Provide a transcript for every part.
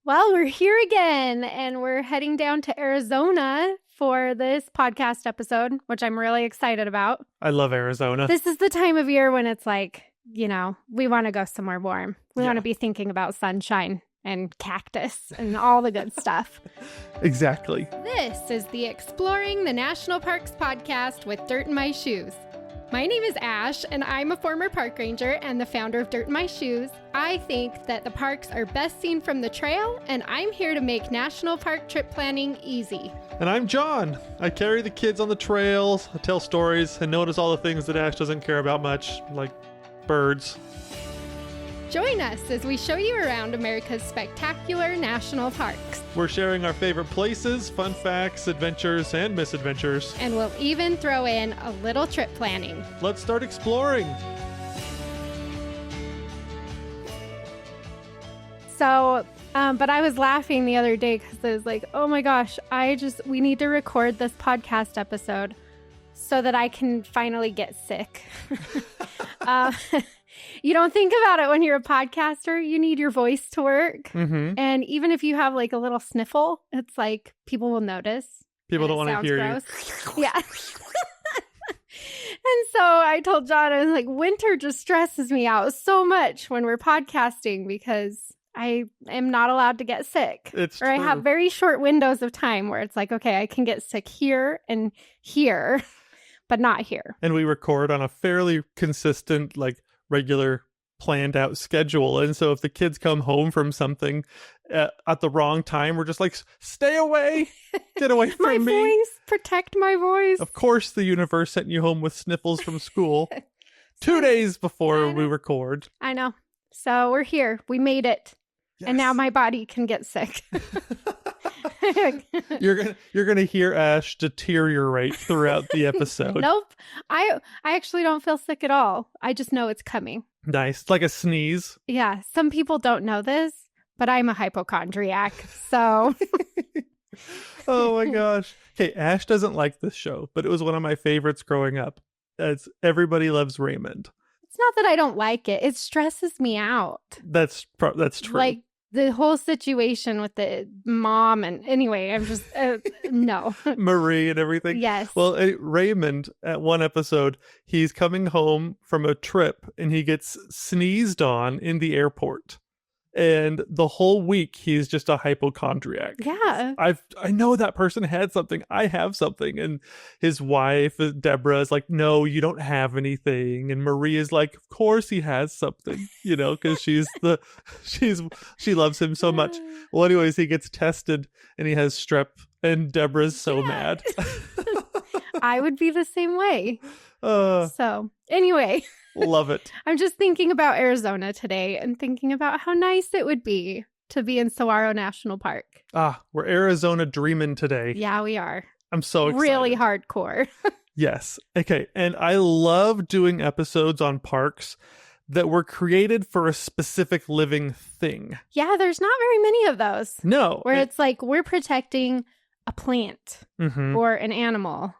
Well, we're here again, and we're heading down to Arizona for this podcast episode, which I'm really excited about. I love Arizona. This is the time of year when it's like, we want to go somewhere warm. We want to be thinking about sunshine and cactus and all the good stuff. Exactly. This is the Exploring the National Parks podcast with Dirt in My Shoes. My name is Ash, and I'm a former park ranger and the founder of Dirt in My Shoes. I think that the parks are best seen from the trail, and I'm here to make national park trip planning easy. And I'm John. I carry the kids on the trails, I tell stories, and notice all the things that Ash doesn't care about much, like birds. Join us as we show you around America's spectacular national parks. We're sharing our favorite places, fun facts, adventures, and misadventures. And we'll even throw in a little trip planning. Let's start exploring. So, but I was laughing the other day because I was like, oh my gosh, we need to record this podcast episode so that I can finally get sick. You don't think about it when you're a podcaster. You need your voice to work. Mm-hmm. And even if you have like a little sniffle, it's like people will notice. People don't want to hear gross. You. Yeah. And so I told John, I was like, winter just stresses me out so much when we're podcasting because I am not allowed to get sick. It's or true. I have very short windows of time where it's like, okay, I can get sick here and here, but not here. And we record on a fairly consistent, regular planned out schedule. And so if the kids come home from something at the wrong time, we're just like, stay away, get away from me. My voice, protect my voice. Of course, the universe sent you home with sniffles from school 2 days before we record. I know. So we're here. We made it. Yes. And now my body can get sick. You're gonna hear Ash deteriorate throughout the episode. Nope. I actually don't feel sick at all. I just know it's coming. Nice. Like a sneeze. Yeah. Some people don't know this, but I'm a hypochondriac. So oh my gosh. Okay, Ash doesn't like this show, but it was one of my favorites growing up. It's Everybody Loves Raymond. It's not that I don't like it. It stresses me out. That's true. Like the whole situation with the mom and anyway, I'm just, no. Marie and everything. Yes. Well, Raymond, at one episode, he's coming home from a trip and he gets sneezed on in the airport. And the whole week, he's just a hypochondriac. Yeah. I know that person had something. I have something. And his wife, Deborah, is like, no, you don't have anything. And Marie is like, of course he has something, because she loves him so much. Well, anyways, he gets tested and he has strep and Deborah's so mad. I would be the same way. So anyway. Love it. I'm just thinking about Arizona today and thinking about how nice it would be to be in Saguaro National Park. We're Arizona dreaming today. Yeah, we are. I'm so excited. Really hardcore. Yes. Okay. And I love doing episodes on parks that were created for a specific living thing. Yeah, there's not very many of those. No. Where it's like we're protecting a plant or an animal.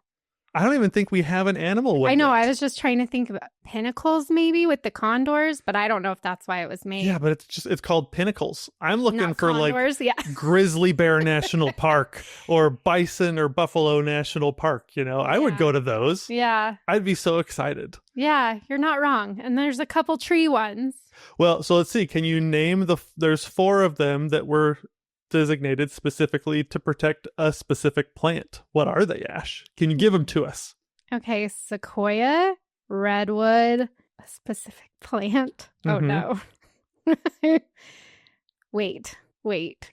I don't even think we have an animal one. I know. Yet. I was just trying to think about pinnacles maybe with the condors, but I don't know if that's why it was made. Yeah, but it's called pinnacles. I'm looking Not for condors, Grizzly Bear National Park or Bison or Buffalo National Park. I would go to those. Yeah. I'd be so excited. Yeah, you're not wrong. And there's a couple tree ones. Well, so let's see. Can you name there's 4 of them that were designated specifically to protect a specific plant. What are they, Ash? Can you give them to us? Okay, sequoia, redwood, a specific plant. Oh no. Wait.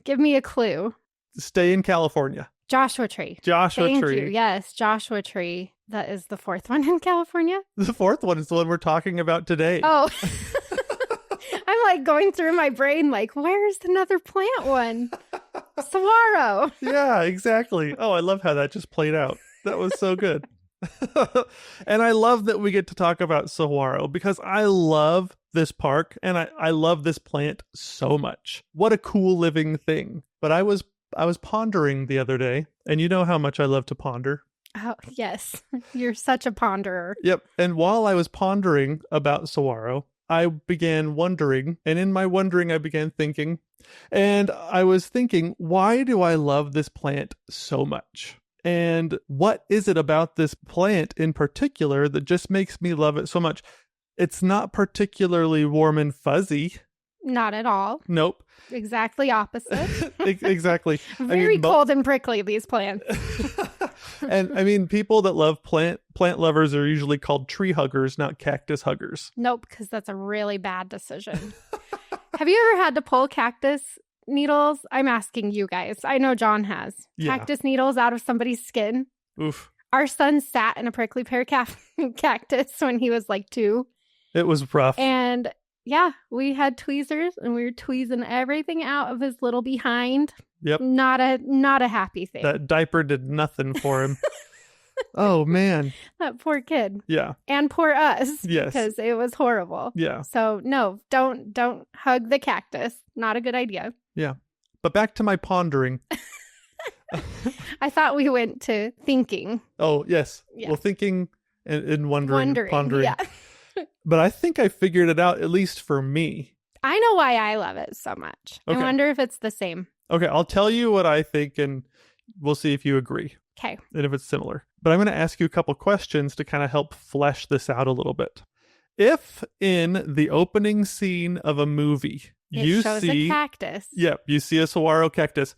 Give me a clue. Stay in California. Joshua tree. Thank you. Yes, Joshua tree. That is the 4th one in California. The 4th one is the one we're talking about today. Oh. I'm like going through my brain like, where's another plant one? Saguaro. Yeah, exactly. Oh, I love how that just played out. That was so good. And I love that we get to talk about saguaro because I love this park and I love this plant so much. What a cool living thing. But I was pondering the other day, and you know how much I love to ponder. Oh, yes. You're such a ponderer. Yep. And while I was pondering about saguaro, I began wondering, and in my wondering, I began thinking, And I was thinking, why do I love this plant so much? And what is it about this plant in particular that just makes me love it so much? It's not particularly warm and fuzzy. Not at all. Nope. Exactly opposite. Exactly. Very cold and prickly, these plants. And I mean, people that love plant lovers are usually called tree huggers, not cactus huggers. Nope, because that's a really bad decision. Have you ever had to pull cactus needles? I'm asking you guys. I know John has. Yeah. Cactus needles out of somebody's skin. Oof. Our son sat in a prickly pear cactus when he was like 2. It was rough. And yeah, we had tweezers and we were tweezing everything out of his little behind. Yep. Not a happy thing. That diaper did nothing for him. Oh, man. That poor kid. Yeah. And poor us. Yes. Because it was horrible. Yeah. So no, don't hug the cactus. Not a good idea. Yeah. But back to my pondering. I thought we went to thinking. Oh, yes. Yeah. Well, thinking and wondering. Pondering. Yeah. But I think I figured it out, at least for me. I know why I love it so much. Okay. I wonder if it's the same. Okay, I'll tell you what I think, and we'll see if you agree. Okay. And if it's similar. But I'm going to ask you a couple questions to kind of help flesh this out a little bit. If in the opening scene of a movie, you shows see a cactus. Yep, you see a saguaro cactus.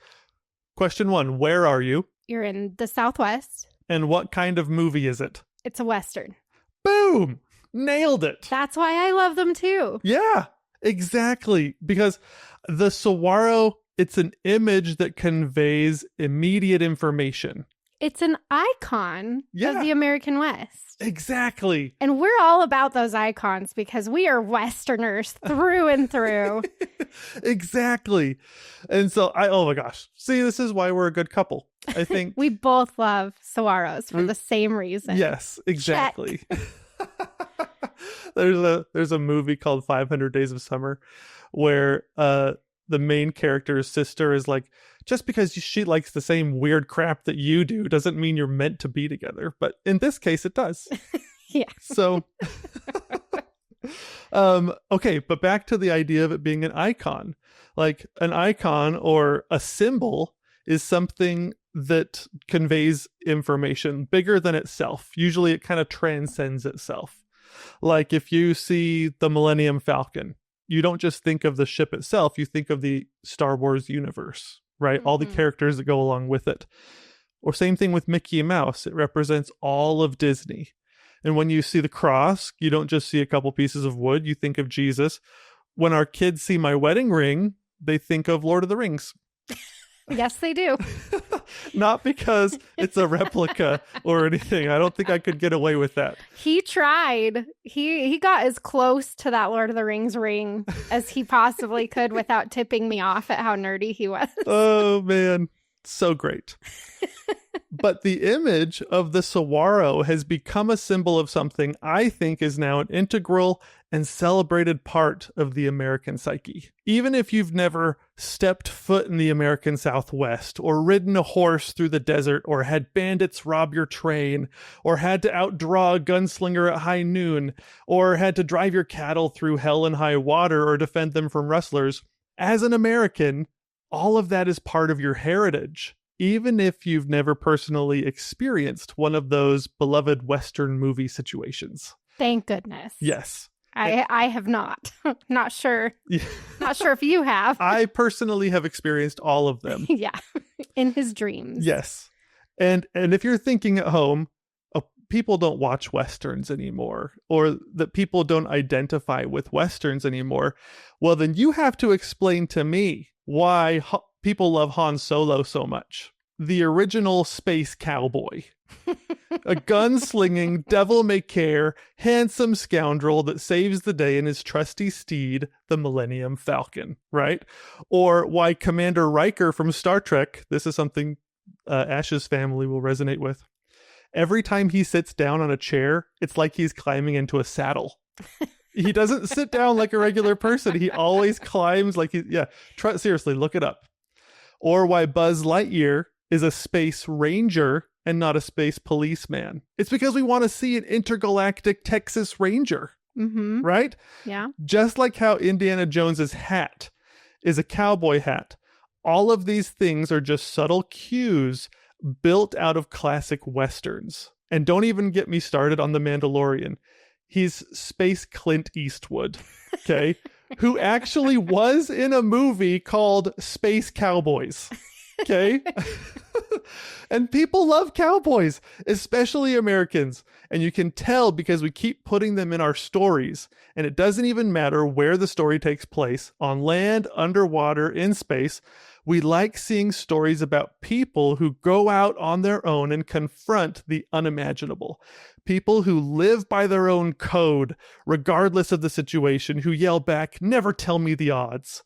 Question 1, where are you? You're in the Southwest. And what kind of movie is it? It's a Western. Boom! Nailed it. That's why I love them too. Yeah, exactly. Because the saguaro, it's an image that conveys immediate information. It's an icon of the American West. Exactly. And we're all about those icons because we are Westerners through and through. Exactly. And so oh my gosh. See, this is why we're a good couple. I think we both love saguaros for the same reason. Yes, exactly. There's a movie called 500 Days of Summer where the main character's sister is like, just because she likes the same weird crap that you do doesn't mean you're meant to be together. But in this case, it does. Yeah. So, okay, but back to the idea of it being an icon. Like an icon or a symbol is something that conveys information bigger than itself. Usually it kind of transcends itself. Like if you see the Millennium Falcon, you don't just think of the ship itself, you think of the Star Wars universe, right? Mm-hmm. All the characters that go along with it. Or same thing with Mickey Mouse. It represents all of Disney. And when you see the cross, you don't just see a couple pieces of wood, you think of Jesus. When our kids see my wedding ring, they think of Lord of the Rings. Yes, they do. Not because it's a replica or anything. I don't think I could get away with that. He tried. He got as close to that Lord of the Rings ring as he possibly could without tipping me off at how nerdy he was. Oh, man. So great. But the image of the saguaro has become a symbol of something I think is now an integral and celebrated part of the American psyche. Even if you've never stepped foot in the American Southwest, or ridden a horse through the desert, or had bandits rob your train, or had to outdraw a gunslinger at high noon, or had to drive your cattle through hell and high water or defend them from rustlers, as an American, all of that is part of your heritage. Even if you've never personally experienced one of those beloved Western movie situations. Thank goodness. Yes. I have not. Not sure. Yeah. Not sure if you have. I personally have experienced all of them. Yeah. In his dreams. Yes. And if you're thinking at home, oh, people don't watch Westerns anymore, or that people don't identify with Westerns anymore, well, then you have to explain to me why people love Han Solo so much. The original space cowboy. A gunslinging, devil-may-care, handsome scoundrel that saves the day in his trusty steed, the Millennium Falcon, right? Or why Commander Riker from Star Trek, this is something Ash's family will resonate with. Every time he sits down on a chair, it's like he's climbing into a saddle. He doesn't sit down like a regular person. He always climbs like seriously, look it up. Or why Buzz Lightyear is a space ranger and not a space policeman. It's because we want to see an intergalactic Texas Ranger, right? Yeah. Just like how Indiana Jones's hat is a cowboy hat. All of these things are just subtle cues built out of classic Westerns. And don't even get me started on The Mandalorian. He's Space Clint Eastwood, okay? Who actually was in a movie called Space Cowboys, okay? And people love cowboys, especially Americans. And you can tell because we keep putting them in our stories. And it doesn't even matter where the story takes place, on land, underwater, in space. We like seeing stories about people who go out on their own and confront the unimaginable. People who live by their own code, regardless of the situation, who yell back, "Never tell me the odds."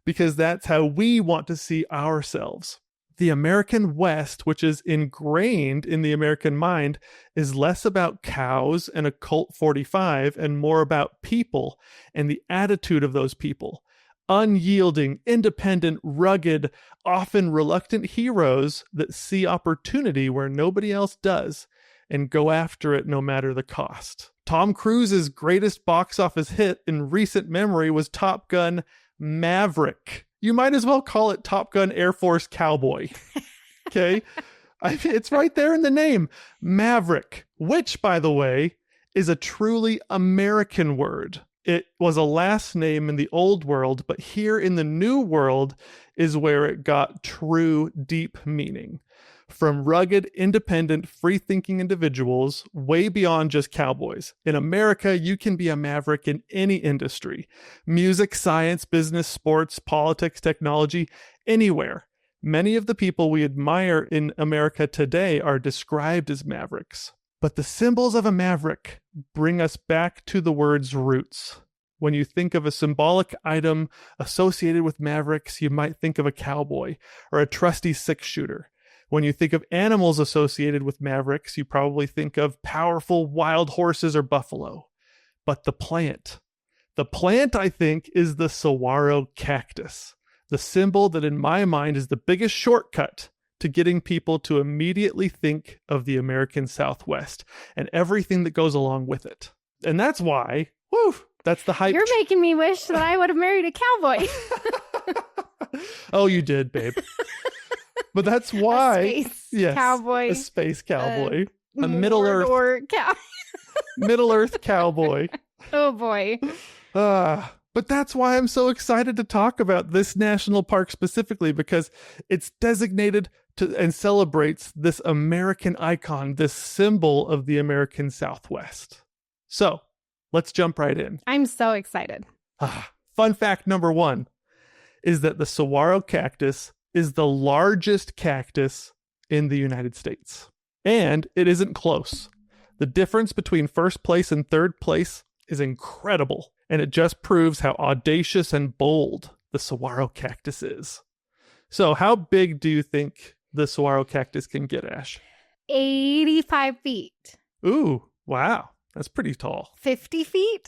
Because that's how we want to see ourselves. The American West, which is ingrained in the American mind, is less about cows and a Colt 45 and more about people and the attitude of those people. Unyielding, independent, rugged, often reluctant heroes that see opportunity where nobody else does and go after it no matter the cost. Tom Cruise's greatest box office hit in recent memory was Top Gun Maverick. You might as well call it Top Gun Air Force Cowboy. Okay? It's right there in the name. Maverick, which, by the way, is a truly American word. It was a last name in the old world, but here in the new world is where it got true, deep meaning. From rugged, independent, free-thinking individuals way beyond just cowboys. In America, you can be a maverick in any industry. Music, science, business, sports, politics, technology, anywhere. Many of the people we admire in America today are described as mavericks. But the symbols of a maverick bring us back to the word's roots. When you think of a symbolic item associated with mavericks, you might think of a cowboy or a trusty six-shooter. When you think of animals associated with mavericks, you probably think of powerful wild horses or buffalo. But the plant, I think, is the saguaro cactus, the symbol that in my mind is the biggest shortcut to getting people to immediately think of the American Southwest and everything that goes along with it. And that's why, that's the hype. You're making me wish that I would have married a cowboy. Oh, you did, babe. But that's why. Cowboy. A space cowboy. A Middle Earth. Middle Earth cowboy. Oh, boy. But that's why I'm so excited to talk about this national park specifically, because it's designated to and celebrates this American icon, this symbol of the American Southwest. So let's jump right in. I'm so excited. Fun fact number 1 is that the saguaro cactus is the largest cactus in the United States. And it isn't close. The difference between first place and third place is incredible. And it just proves how audacious and bold the saguaro cactus is. So how big do you think the saguaro cactus can get, Ash? 85 feet. Ooh, wow. That's pretty tall. 50 feet?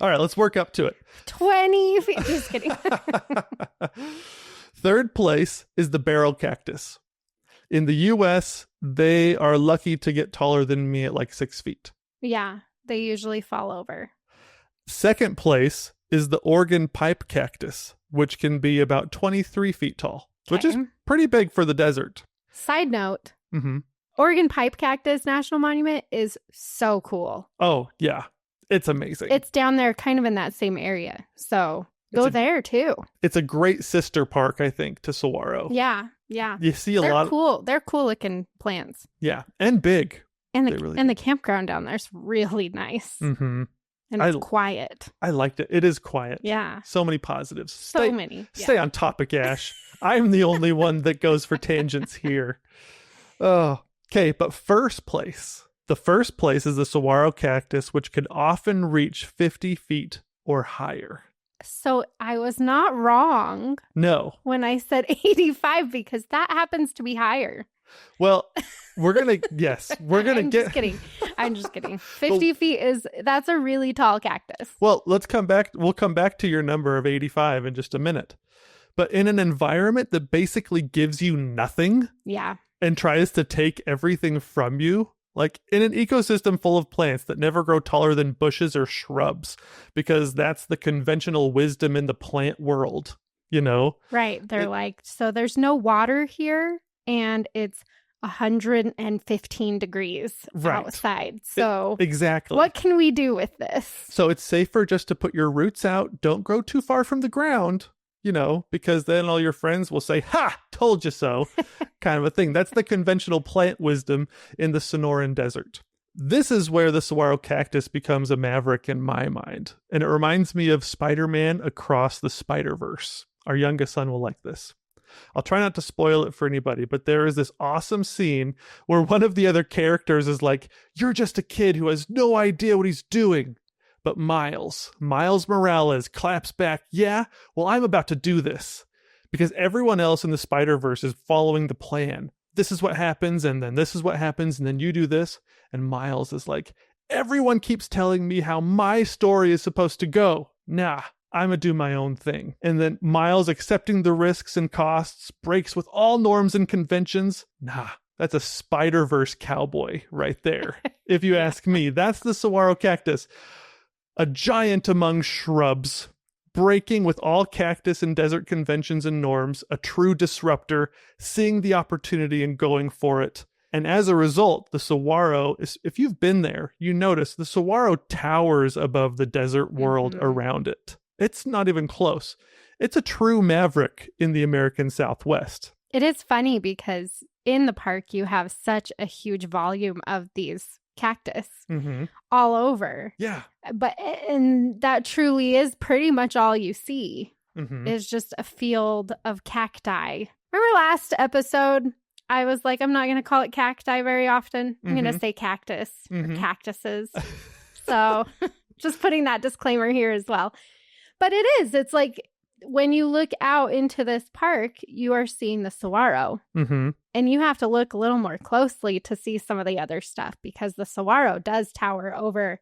All right, let's work up to it. 20 feet. Just kidding. Third place is the barrel cactus. In the U.S., they are lucky to get taller than me at like 6 feet. Yeah, they usually fall over. Second place is the Oregon pipe cactus, which can be about 23 feet tall, which is pretty big for the desert. Side note, Oregon pipe cactus National Monument is so cool. Oh, yeah. It's amazing. It's down there kind of in that same area. So go there too. It's a great sister park, I think, to saguaro. Yeah. You see They're lot cool. They're cool looking plants. Yeah, and big. And the campground down there is really nice. And it's quiet. I liked it. It is quiet. Yeah. So many positives. So many. Yeah. Stay on topic, Ash. I'm the only one that goes for tangents here. Oh, okay. But first place. The first place is the saguaro cactus, which can often reach 50 feet or higher. So I was not wrong. No. When I said 85, because that happens to be higher. Well, we're going to, yes, we're going to get. I'm just kidding. 50 feet that's a really tall cactus. Well, let's come back. We'll come back to your number of 85 in just a minute. But in an environment that basically gives you nothing. Yeah. And tries to take everything from you. Like in an ecosystem full of plants that never grow taller than bushes or shrubs, because that's the conventional wisdom in the plant world, you know? Right. They're like, so there's no water here and it's 115 degrees outside. So exactly. What can we do with this? So it's safer just to put your roots out. Don't grow too far from the ground, you know, because then all your friends will say, ha, told you so, kind of a thing. That's the conventional plant wisdom in the Sonoran Desert. This is where the saguaro cactus becomes a maverick in my mind. And it reminds me of Spider-Man Across the Spider-Verse. Our youngest son will like this. I'll try not to spoil it for anybody, but there is this awesome scene where one of the other characters is like, you're just a kid who has no idea what he's doing. But Miles Morales claps back, yeah, well, I'm about to do this. Because everyone else in the Spider-Verse is following the plan. This is what happens, and then this is what happens, and then you do this. And Miles is like, everyone keeps telling me how my story is supposed to go. Nah, I'm gonna do my own thing. And then Miles, accepting the risks and costs, breaks with all norms and conventions. Nah, that's a Spider-Verse cowboy right there. If you ask me, that's the saguaro cactus. A giant among shrubs, breaking with all cactus and desert conventions and norms, a true disruptor, seeing the opportunity and going for it. And as a result, the saguaro, if you've been there, you notice the saguaro towers above the desert world around it. It's not even close. It's a true maverick in the American Southwest. It is funny because in the park, you have such a huge volume of these cactus all over. Yeah. And that truly is pretty much all you see is just a field of cacti. Remember last episode, I was like, I'm not going to call it cacti very often. I'm going to say cactus or cactuses. So just putting that disclaimer here as well. But it is. It's like when you look out into this park, you are seeing the saguaro. And you have to look a little more closely to see some of the other stuff because the saguaro does tower over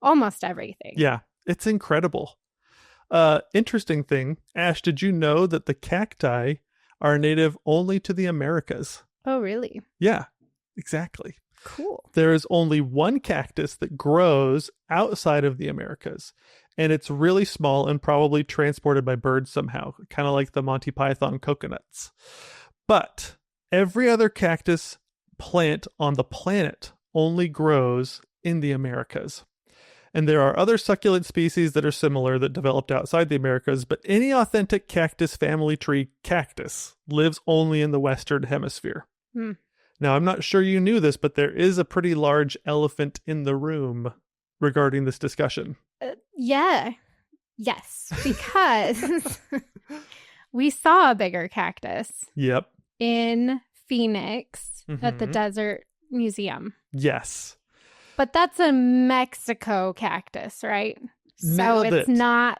almost everything. Yeah, it's incredible. Interesting thing, Ash, did you know that the cacti are native only to the Americas? Oh, really? Yeah, exactly. Cool. There is only one cactus that grows outside of the Americas. And it's really small and probably transported by birds somehow, kind of like the Monty Python coconuts. But every other cactus plant on the planet only grows in the Americas. And there are other succulent species that are similar that developed outside the Americas, but any authentic cactus family tree cactus lives only in the Western Hemisphere. Now, I'm not sure you knew this, but there is a pretty large elephant in the room regarding this discussion. Yeah. Yes, because we saw a bigger cactus. Yep. In Phoenix at the Desert Museum. Yes. But that's a Mexico cactus, right? Nailed so it's it. Not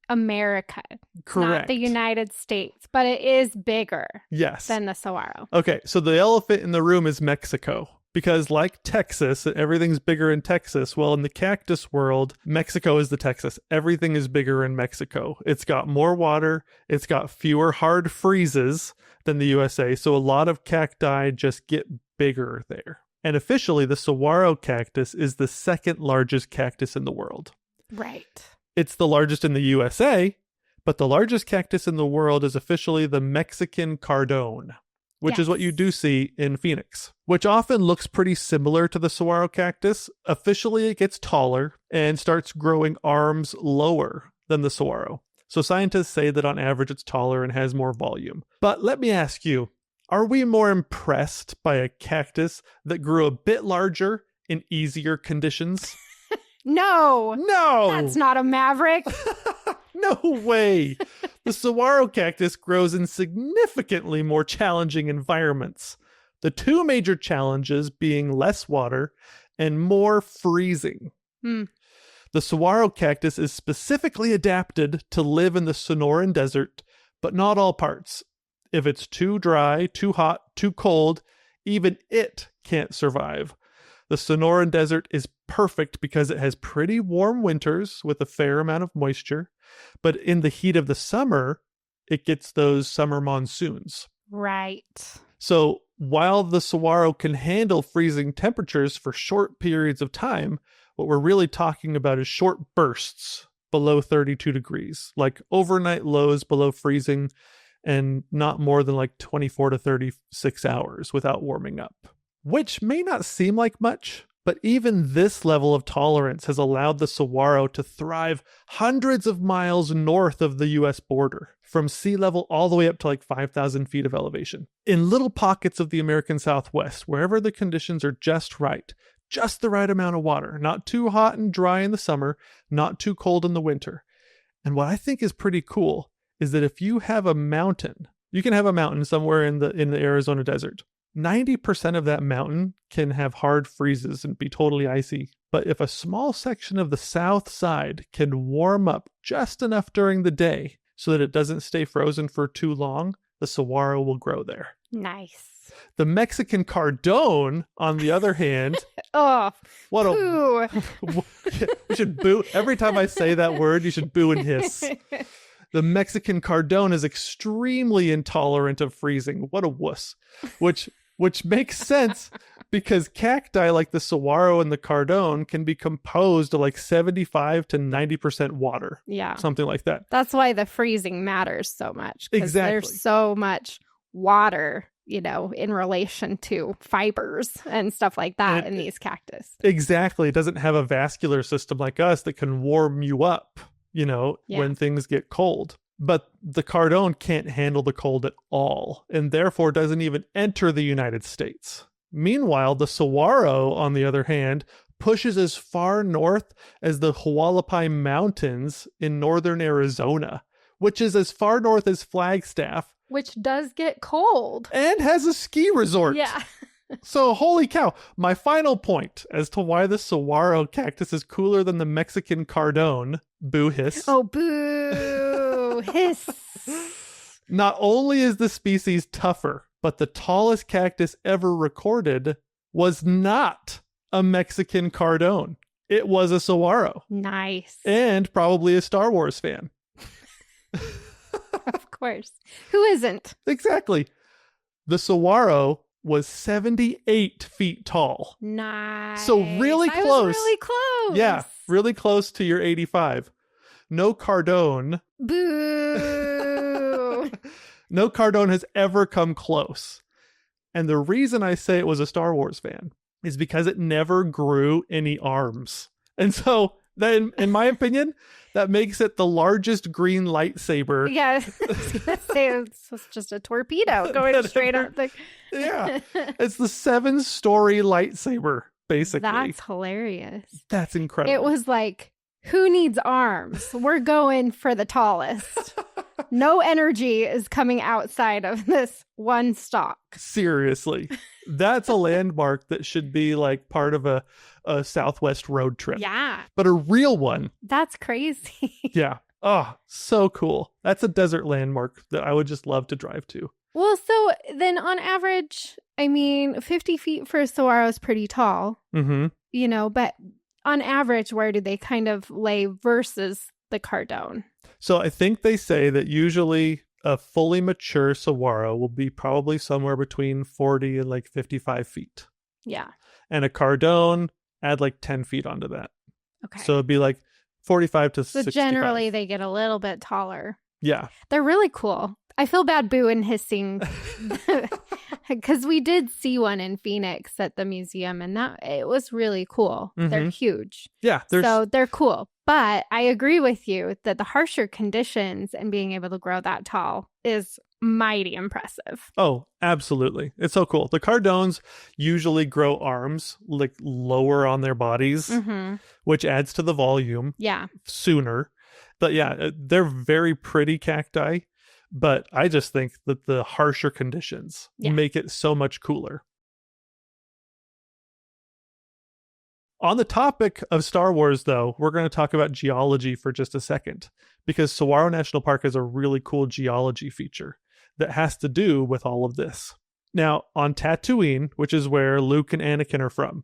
America. Correct. Not the United States, but it is bigger than the saguaro. Okay, so the elephant in the room is Mexico. Because like Texas, everything's bigger in Texas. Well, in the cactus world, Mexico is the Texas. Everything is bigger in Mexico. It's got more water. It's got fewer hard freezes than the USA. So a lot of cacti just get bigger there. And officially, the saguaro cactus is the second largest cactus in the world. Right. It's the largest in the USA, but the largest cactus in the world is officially the Mexican cardone, which is what you do see in Phoenix, which often looks pretty similar to the saguaro cactus. Officially, it gets taller and starts growing arms lower than the saguaro. So scientists say that on average it's taller and has more volume. But let me ask you, are we more impressed by a cactus that grew a bit larger in easier conditions? No. No. That's not a maverick. No way. The saguaro cactus grows in significantly more challenging environments. The two major challenges being less water and more freezing. The saguaro cactus is specifically adapted to live in the Sonoran Desert, but not all parts. If it's too dry, too hot, too cold, even it can't survive. The Sonoran Desert is perfect because it has pretty warm winters with a fair amount of moisture, but in the heat of the summer, it gets those summer monsoons. Right. So while the saguaro can handle freezing temperatures for short periods of time, what we're really talking about is short bursts below 32 degrees, like overnight lows below freezing and not more than like 24 to 36 hours without warming up, which may not seem like much, but even this level of tolerance has allowed the saguaro to thrive hundreds of miles north of the US border, from sea level all the way up to like 5,000 feet of elevation. In little pockets of the American Southwest, wherever the conditions are just right, just the right amount of water, not too hot and dry in the summer, not too cold in the winter. And what I think is pretty cool is that if you have a mountain, you can have a mountain somewhere in the Arizona desert. 90% of that mountain can have hard freezes and be totally icy. But if a small section of the south side can warm up just enough during the day so that it doesn't stay frozen for too long, the saguaro will grow there. Nice. The Mexican cardone, on the other hand, oh, what boo. We should boo every time I say that word. You should boo and hiss. The Mexican cardone is extremely intolerant of freezing. What a wuss. Which makes sense because cacti like the saguaro and the cardone can be composed of like 75 to 90% water. Yeah. Something like that. That's why the freezing matters so much. Exactly. There's so much water, in relation to fibers and stuff like that in these cactus. Exactly. It doesn't have a vascular system like us that can warm you up, when things get cold. But the cardone can't handle the cold at all, and therefore doesn't even enter the United States. Meanwhile, the saguaro, on the other hand, pushes as far north as the Hualapai Mountains in northern Arizona, which is as far north as Flagstaff. Which does get cold. And has a ski resort. Yeah. So, holy cow. My final point as to why the saguaro cactus is cooler than the Mexican cardone, boo hiss. Oh, boo hiss. Not only is the species tougher, but the tallest cactus ever recorded was not a Mexican cardone. It was a saguaro. Nice. And probably a Star Wars fan. Of course. Who isn't? Exactly. The saguaro was 78 feet tall. Nice. So really close. I was really close. Yeah, really close to your 85. No cardone. Boo. No cardone has ever come close. And the reason I say it was a Star Wars fan is because it never grew any arms. And so, then, in my opinion, that makes it the largest green lightsaber. Yeah, I was going to say it's just a torpedo going straight up the... Yeah, it's the 7-story lightsaber, basically. That's hilarious. That's incredible. It was like, who needs arms? We're going for the tallest. No energy is coming outside of this one stalk. Seriously. That's a landmark that should be like part of a Southwest road trip. Yeah. But a real one. That's crazy. Yeah. Oh, so cool. That's a desert landmark that I would just love to drive to. Well, so then on average, 50 feet for a saguaro is pretty tall, but on average, where do they kind of lay versus the cardone? So I think they say that usually a fully mature saguaro will be probably somewhere between 40 and like 55 feet. Yeah. And a cardone, add like 10 feet onto that. Okay. So it'd be like 45 to 65. So generally they get a little bit taller. Yeah. They're really cool. I feel bad boo and hissing because we did see one in Phoenix at the museum and it was really cool. Mm-hmm. They're huge. Yeah. So they're cool. But I agree with you that the harsher conditions and being able to grow that tall is mighty impressive. Oh, absolutely. It's so cool. The cardones usually grow arms like lower on their bodies, which adds to the volume sooner. But yeah, they're very pretty cacti. But I just think that the harsher conditions make it so much cooler. On the topic of Star Wars, though, we're going to talk about geology for just a second, because Saguaro National Park has a really cool geology feature that has to do with all of this. Now, on Tatooine, which is where Luke and Anakin are from,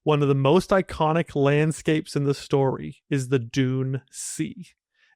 one of the most iconic landscapes in the story is the Dune Sea.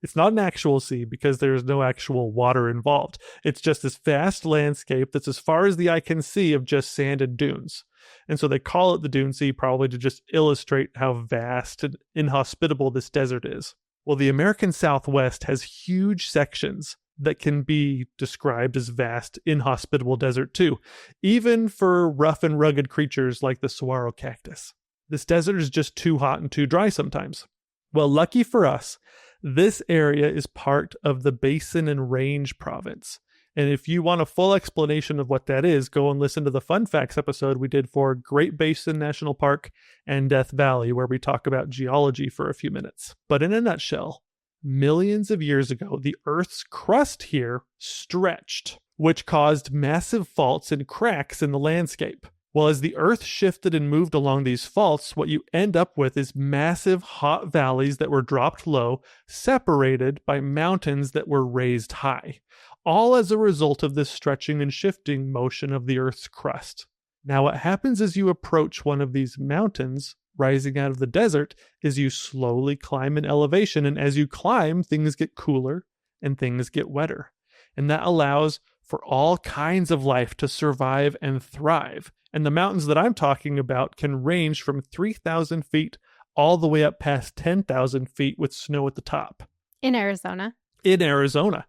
It's not an actual sea because there's no actual water involved. It's just this vast landscape that's as far as the eye can see of just sand and dunes. And so they call it the Dune Sea probably to just illustrate how vast and inhospitable this desert is. Well, the American Southwest has huge sections that can be described as vast, inhospitable desert too, even for rough and rugged creatures like the saguaro cactus. This desert is just too hot and too dry sometimes. Well, lucky for us, this area is part of the Basin and Range province. And if you want a full explanation of what that is, go and listen to the Fun Facts episode we did for Great Basin National Park and Death Valley, where we talk about geology for a few minutes. But in a nutshell, millions of years ago, the Earth's crust here stretched, which caused massive faults and cracks in the landscape. Well, as the Earth shifted and moved along these faults, what you end up with is massive hot valleys that were dropped low, separated by mountains that were raised high, all as a result of this stretching and shifting motion of the Earth's crust. Now, what happens as you approach one of these mountains rising out of the desert is you slowly climb in elevation, and as you climb, things get cooler and things get wetter. And that allows for all kinds of life to survive and thrive. And the mountains that I'm talking about can range from 3,000 feet all the way up past 10,000 feet with snow at the top. In Arizona. In Arizona.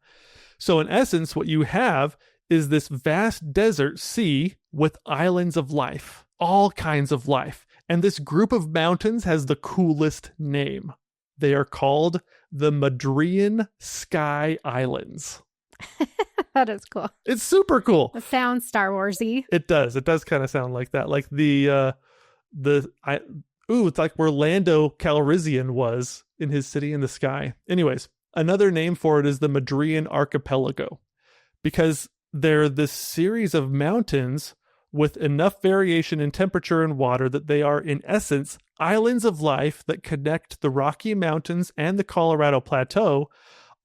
So in essence, what you have is this vast desert sea with islands of life, all kinds of life. And this group of mountains has the coolest name. They are called the Madrean Sky Islands. That is cool. It's super cool. It sounds Star Wars-y. It does. It does kind of sound like that. Like it's like where Lando Calrissian was in his City in the Sky. Anyways, another name for it is the Madrean Archipelago, because they're this series of mountains with enough variation in temperature and water that they are, in essence, islands of life that connect the Rocky Mountains and the Colorado Plateau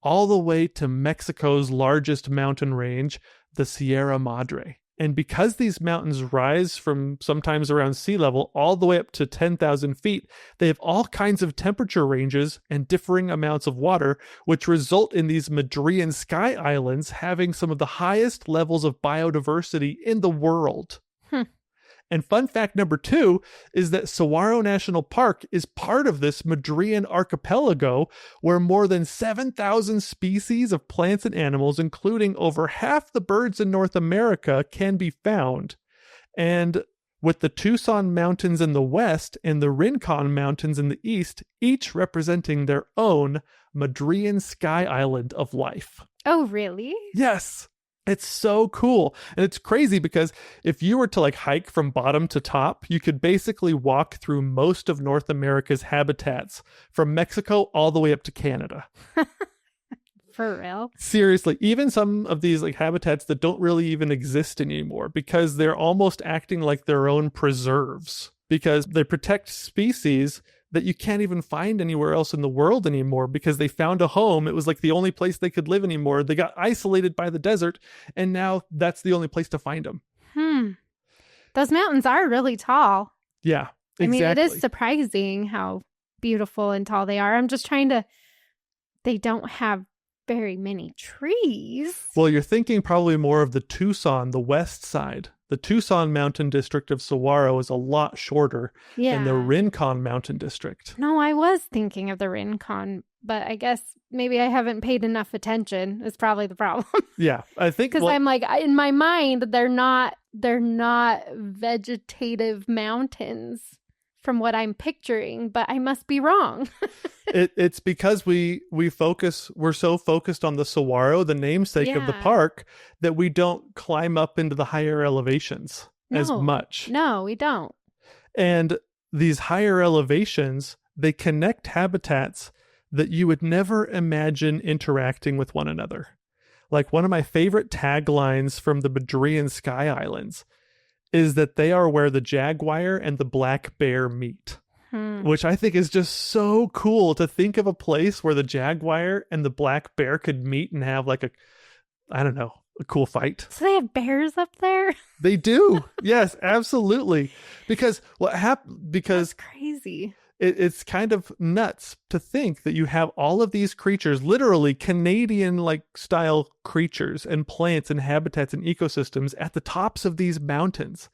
all the way to Mexico's largest mountain range, the Sierra Madre. And because these mountains rise from sometimes around sea level all the way up to 10,000 feet, they have all kinds of temperature ranges and differing amounts of water, which result in these Madrean Sky Islands having some of the highest levels of biodiversity in the world. And fun fact number 2 is that Saguaro National Park is part of this Madrean archipelago, where more than 7,000 species of plants and animals, including over half the birds in North America, can be found. And with the Tucson Mountains in the west and the Rincon Mountains in the east, each representing their own Madrean Sky Island of life. Oh, really? Yes. It's so cool. And it's crazy because if you were to like hike from bottom to top, you could basically walk through most of North America's habitats from Mexico all the way up to Canada. For real? Seriously, even some of these like habitats that don't really even exist anymore because they're almost acting like their own preserves because they protect species that you can't even find anywhere else in the world anymore because they found a home. It was like the only place they could live anymore. They got isolated by the desert, and now that's the only place to find them. Those mountains are really tall. Yeah, exactly. I mean, it is surprising how beautiful and tall they are. I'm just they don't have very many trees. Well, you're thinking probably more of the Tucson, the west side. The Tucson Mountain District of Saguaro is a lot shorter than the Rincon Mountain District. No, I was thinking of the Rincon, but I guess maybe I haven't paid enough attention. Is probably the problem. Yeah, I think because I'm like in my mind they're not vegetative mountains from what I'm picturing, but I must be wrong. It's because we're so focused on the saguaro, the namesake of the park, that we don't climb up into the higher elevations as much. No, we don't. And these higher elevations, they connect habitats that you would never imagine interacting with one another. Like one of my favorite taglines from the Madrean Sky Islands is that they are where the jaguar and the black bear meet, which I think is just so cool to think of a place where the jaguar and the black bear could meet and have like a cool fight. So they have bears up there? They do. Yes, absolutely. Because what happened? Because that's crazy. it's kind of nuts to think that you have all of these creatures, literally Canadian like style creatures and plants and habitats and ecosystems at the tops of these mountains.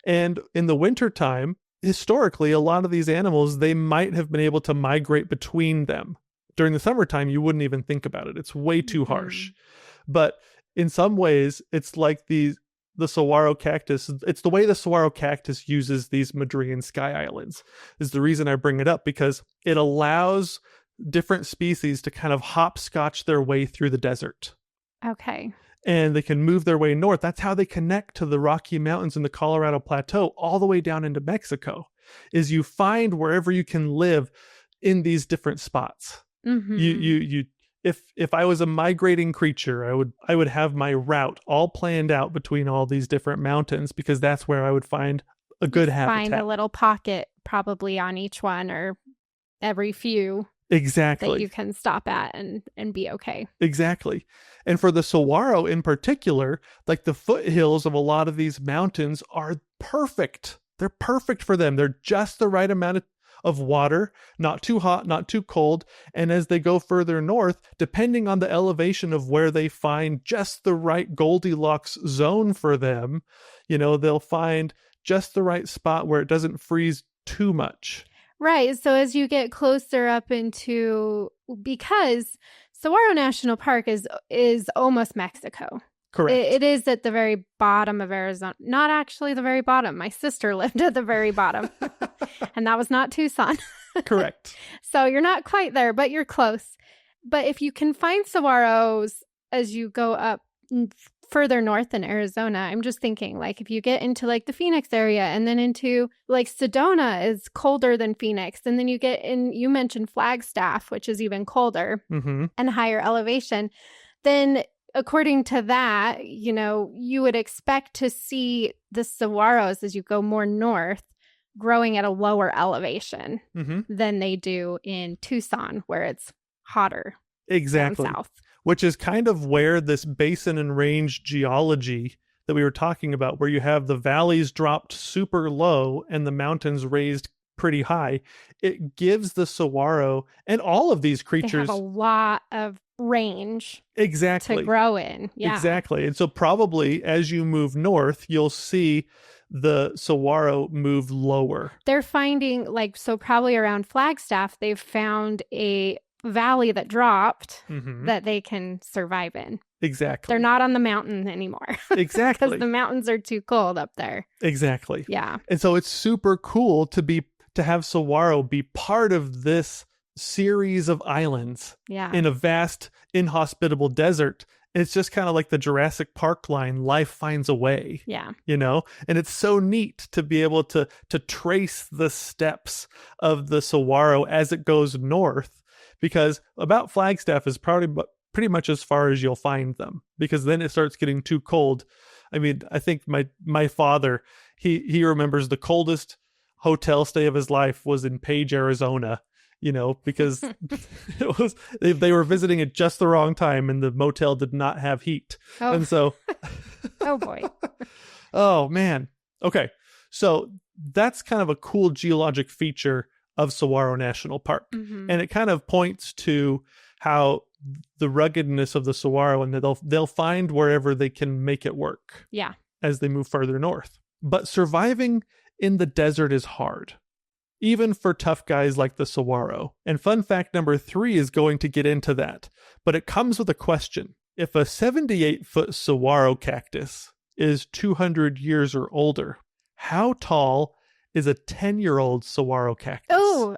And in the wintertime, historically, a lot of these animals, they might have been able to migrate between them. During the summertime, you wouldn't even think about it. It's way too harsh. But in some ways, it's like the saguaro cactus. It's the way the saguaro cactus uses these Madrean sky islands is the reason I bring it up, because it allows different species to kind of hopscotch their way through the desert. Okay. And they can move their way north. That's how they connect to the Rocky Mountains and the Colorado Plateau all the way down into Mexico, is you find wherever you can live in these different spots. You if I was a migrating creature, I would have my route all planned out between all these different mountains, because that's where I would find a good habitat. Find a little pocket probably on each one, or every few. Exactly. That you can stop at and be okay. Exactly. And for the saguaro in particular, like the foothills of a lot of these mountains are perfect. They're perfect for them. They're just the right amount of water, not too hot, not too cold. And as they go further north, depending on the elevation of where they find just the right Goldilocks zone for them, they'll find just the right spot where it doesn't freeze too much. Right. So as you get closer up into, because Saguaro National Park is almost Mexico. Correct. It is at the very bottom of Arizona. Not actually the very bottom. My sister lived at the very bottom. And that was not Tucson. Correct. So you're not quite there, but you're close. But if you can find saguaros as you go up further north in Arizona, I'm just thinking, like, if you get into like the Phoenix area, and then into like Sedona is colder than Phoenix, and then you get in, you mentioned Flagstaff, which is even colder and higher elevation, then according to that, you would expect to see the saguaros as you go more north growing at a lower elevation than they do in Tucson, where it's hotter. Exactly. Down south. Which is kind of where this basin and range geology that we were talking about, where you have the valleys dropped super low and the mountains raised pretty high, it gives the saguaro and all of these creatures, they have a lot of range exactly to grow in. Yeah. Exactly. And so probably as you move north, you'll see the saguaro move lower. They're finding, like, so probably around Flagstaff, they've found a valley that dropped that they can survive in. Exactly. They're not on the mountain anymore. Exactly. Because the mountains are too cold up there. Exactly. Yeah. And so it's super cool to have saguaro be part of this series of islands in a vast, inhospitable desert. It's just kind of like the Jurassic Park line, life finds a way. Yeah. And it's so neat to be able to trace the steps of the saguaro as it goes north, because about Flagstaff is probably pretty much as far as you'll find them, because then it starts getting too cold. I mean, I think my father, he remembers the coldest hotel stay of his life was in Page, Arizona, because it was they were visiting at just the wrong time and the motel did not have heat. Oh. And so oh boy. Oh man. Okay. So that's kind of a cool geologic feature of Saguaro National Park. And it kind of points to how the ruggedness of the saguaro, and they'll find wherever they can make it work. Yeah. As they move further north. But surviving in the desert is hard, even for tough guys like the saguaro. And fun fact number 3 is going to get into that. But it comes with a question. If a 78-foot saguaro cactus is 200 years or older, how tall is a 10-year-old saguaro cactus? Oh,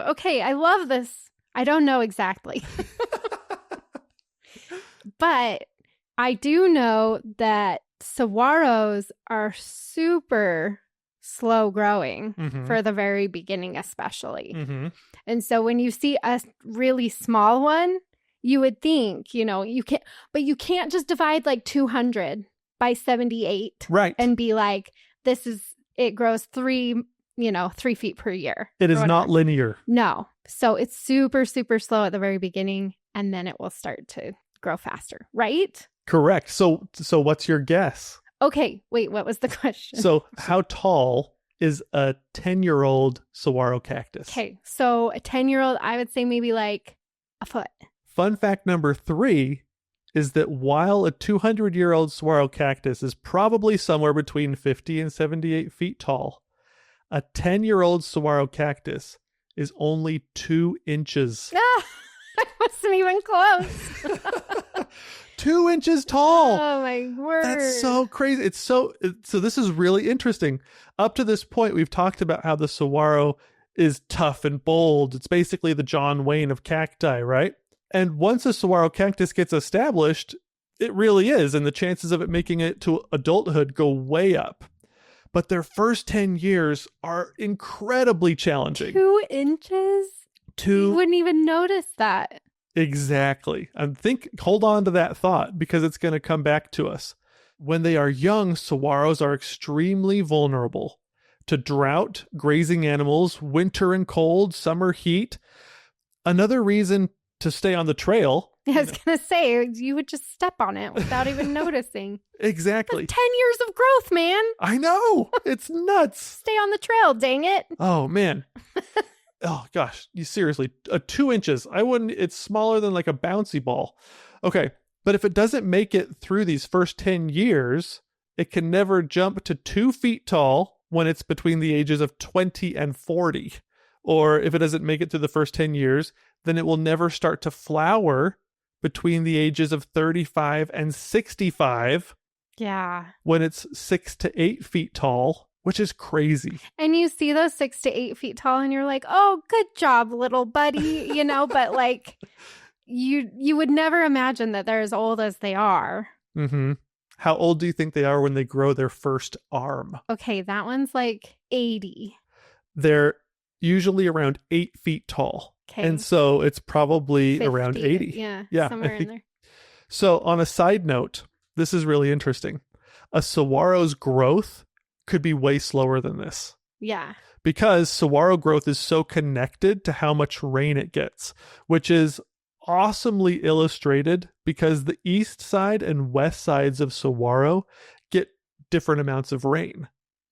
okay. I love this. I don't know exactly. But I do know that saguaros are super slow growing for the very beginning, especially. And so when you see a really small one, you would think, you can't just divide like 200 by 78. Right. And be like, it grows 3 feet per year. It is not linear. No. So it's super, super slow at the very beginning, and then it will start to grow faster, right? Correct. So what's your guess? Okay. Wait, what was the question? So how tall is a 10-year-old saguaro cactus. Okay, so a 10-year-old, I would say maybe like a foot. Fun fact number 3 is that while a 200-year-old saguaro cactus is probably somewhere between 50 and 78 feet tall, a 10-year-old saguaro cactus is only 2 inches. Ah, I wasn't even close. 2 inches tall. Oh my word. That's so crazy. So this is really interesting. Up to this point, we've talked about how the saguaro is tough and bold. It's basically the John Wayne of cacti, right? And once a saguaro cactus gets established, it really is, and the chances of it making it to adulthood go way up. But their first 10 years are incredibly challenging. 2 inches? You wouldn't even notice that. Exactly. And hold on to that thought, because it's going to come back to us. When they are young, saguaros are extremely vulnerable to drought, grazing animals, winter and cold, summer heat. Another reason to stay on the trail. I was going to say, you would just step on it without even noticing. Exactly. That's 10 years of growth, man. I know. It's nuts. Stay on the trail, dang it. Oh, man. Oh, gosh. You seriously, 2 inches. It's smaller than like a bouncy ball. Okay. But if it doesn't make it through these first 10 years, it can never jump to 2 feet tall when it's between the ages of 20 and 40. Or if it doesn't make it through the first 10 years, then it will never start to flower between the ages of 35 and 65. Yeah. When it's 6 to 8 feet tall, which is crazy. And you see those 6 to 8 feet tall and you're like, oh, good job, little buddy, but like you would never imagine that they're as old as they are. Mm-hmm. How old do you think they are when they grow their first arm? Okay, that one's like 80. They're usually around 8 feet tall. Okay. And so it's probably 50, around 80. Yeah, somewhere in there. So on a side note, this is really interesting. A saguaro's growth could be way slower than this. Yeah. Because saguaro growth is so connected to how much rain it gets, which is awesomely illustrated because the east side and west sides of saguaro get different amounts of rain.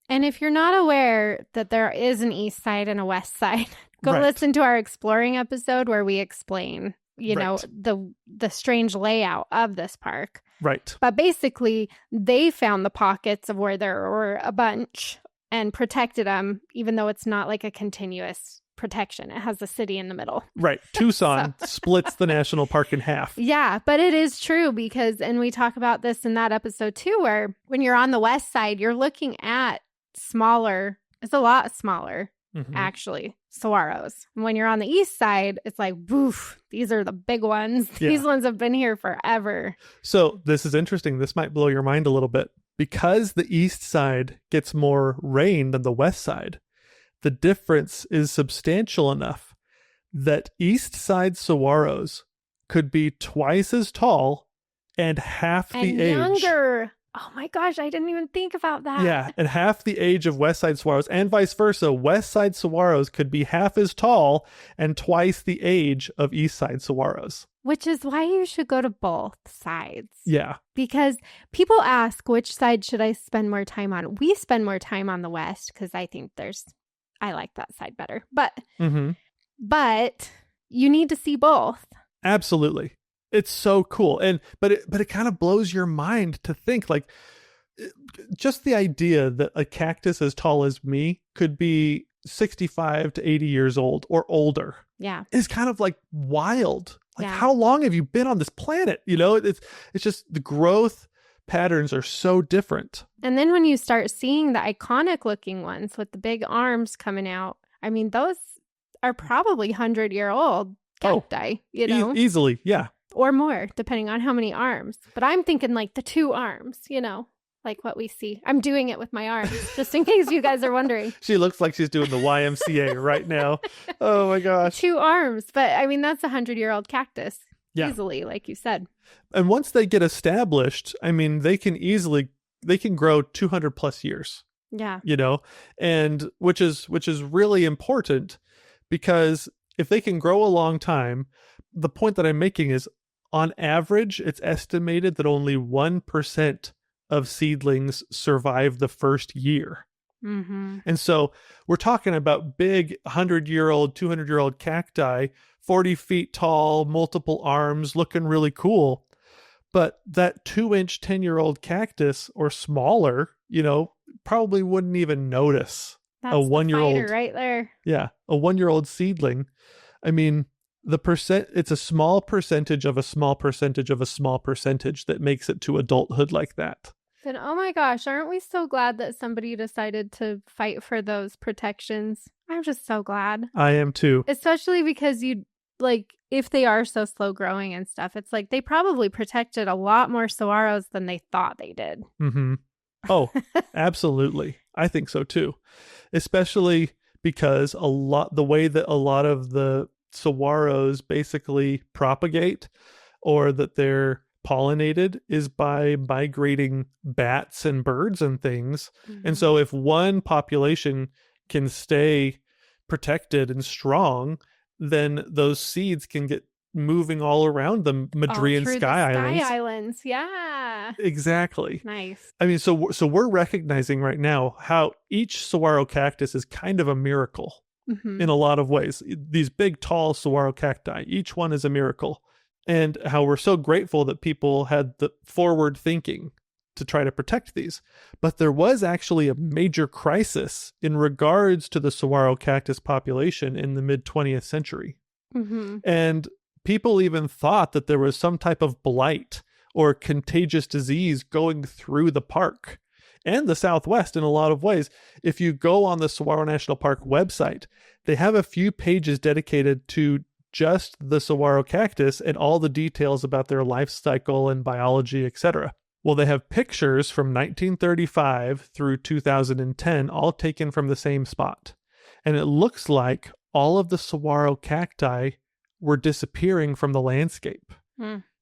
And if you're not aware that there is an east side and a west side, go Right. listen to our exploring episode where we explain, the strange layout of this park. Right. But basically, they found the pockets of where there were a bunch and protected them, even though it's not like a continuous protection. It has the city in the middle. Right. Tucson splits the national park in half. Yeah, but it is true because, and we talk about this in that episode too, where when you're on the west side, you're looking at it's a lot smaller, actually, saguaros. And when you're on the east side, it's like, boof, these are the big ones. Yeah. These ones have been here forever. So this is interesting. This might blow your mind a little bit. Because the east side gets more rain than the west side, the difference is substantial enough that east side saguaros could be twice as tall and half the age. Younger. Oh my gosh, I didn't even think about that. Yeah, and half the age of west side saguaros, and vice versa. West side saguaros could be half as tall and twice the age of east side saguaros. Which is why you should go to both sides. Yeah. Because people ask, which side should I spend more time on? We spend more time on the west because I think I like that side better. But you need to see both. Absolutely. It's so cool. But it kind of blows your mind to think, like, just the idea that a cactus as tall as me could be 65 to 80 years old or older. Yeah. Is kind of like wild. Like, Yeah. how long have you been on this planet? It's just the growth patterns are so different. And then when you start seeing the iconic looking ones with the big arms coming out, I mean, those are probably 100-year-old cacti, Easily. Yeah. or more, depending on how many arms. But I'm thinking like the 2 arms, like what we see. I'm doing it with my arms, just in case you guys are wondering. She looks like she's doing the YMCA right now. Oh my gosh. 2 arms. But I mean, that's a 100-year-old cactus. Yeah. Easily, like you said. And once they get established, I mean, they can grow 200 plus years. Yeah. And which is really important, because if they can grow a long time, the point that I'm making is, on average, it's estimated that only 1% of seedlings survive the first year. Mm-hmm. And so we're talking about big 100-year-old, 200-year-old cacti, 40 feet tall, multiple arms, looking really cool. But that 2-inch, 10-year-old cactus or smaller, probably wouldn't even notice That's a the fighter 1-year-old. right there. Yeah, a 1-year-old seedling. I mean, it's a small percentage of a small percentage of a small percentage that makes it to adulthood like that. Then, oh my gosh, aren't we so glad that somebody decided to fight for those protections? I'm just so glad. I am too. Especially because if they are so slow growing and stuff, it's like they probably protected a lot more saguaros than they thought they did. Mm-hmm. Oh, absolutely. I think so too. Especially because the way that a lot of the saguaros basically propagate or that they're pollinated is by migrating bats and birds and things. Mm-hmm. And so if one population can stay protected and strong, then those seeds can get moving all around the Madrean Sky Islands. Yeah. Exactly. Nice. I mean, so we're recognizing right now how each saguaro cactus is kind of a miracle in a lot of ways. These big, tall saguaro cacti, each one is a miracle. And how we're so grateful that people had the forward thinking to try to protect these. But there was actually a major crisis in regards to the saguaro cactus population in the mid-20th century. Mm-hmm. And people even thought that there was some type of blight or contagious disease going through the park and the Southwest in a lot of ways. If you go on the Saguaro National Park website, they have a few pages dedicated to just the saguaro cactus and all the details about their life cycle and biology, etc. Well, they have pictures from 1935 through 2010, all taken from the same spot. And it looks like all of the saguaro cacti were disappearing from the landscape.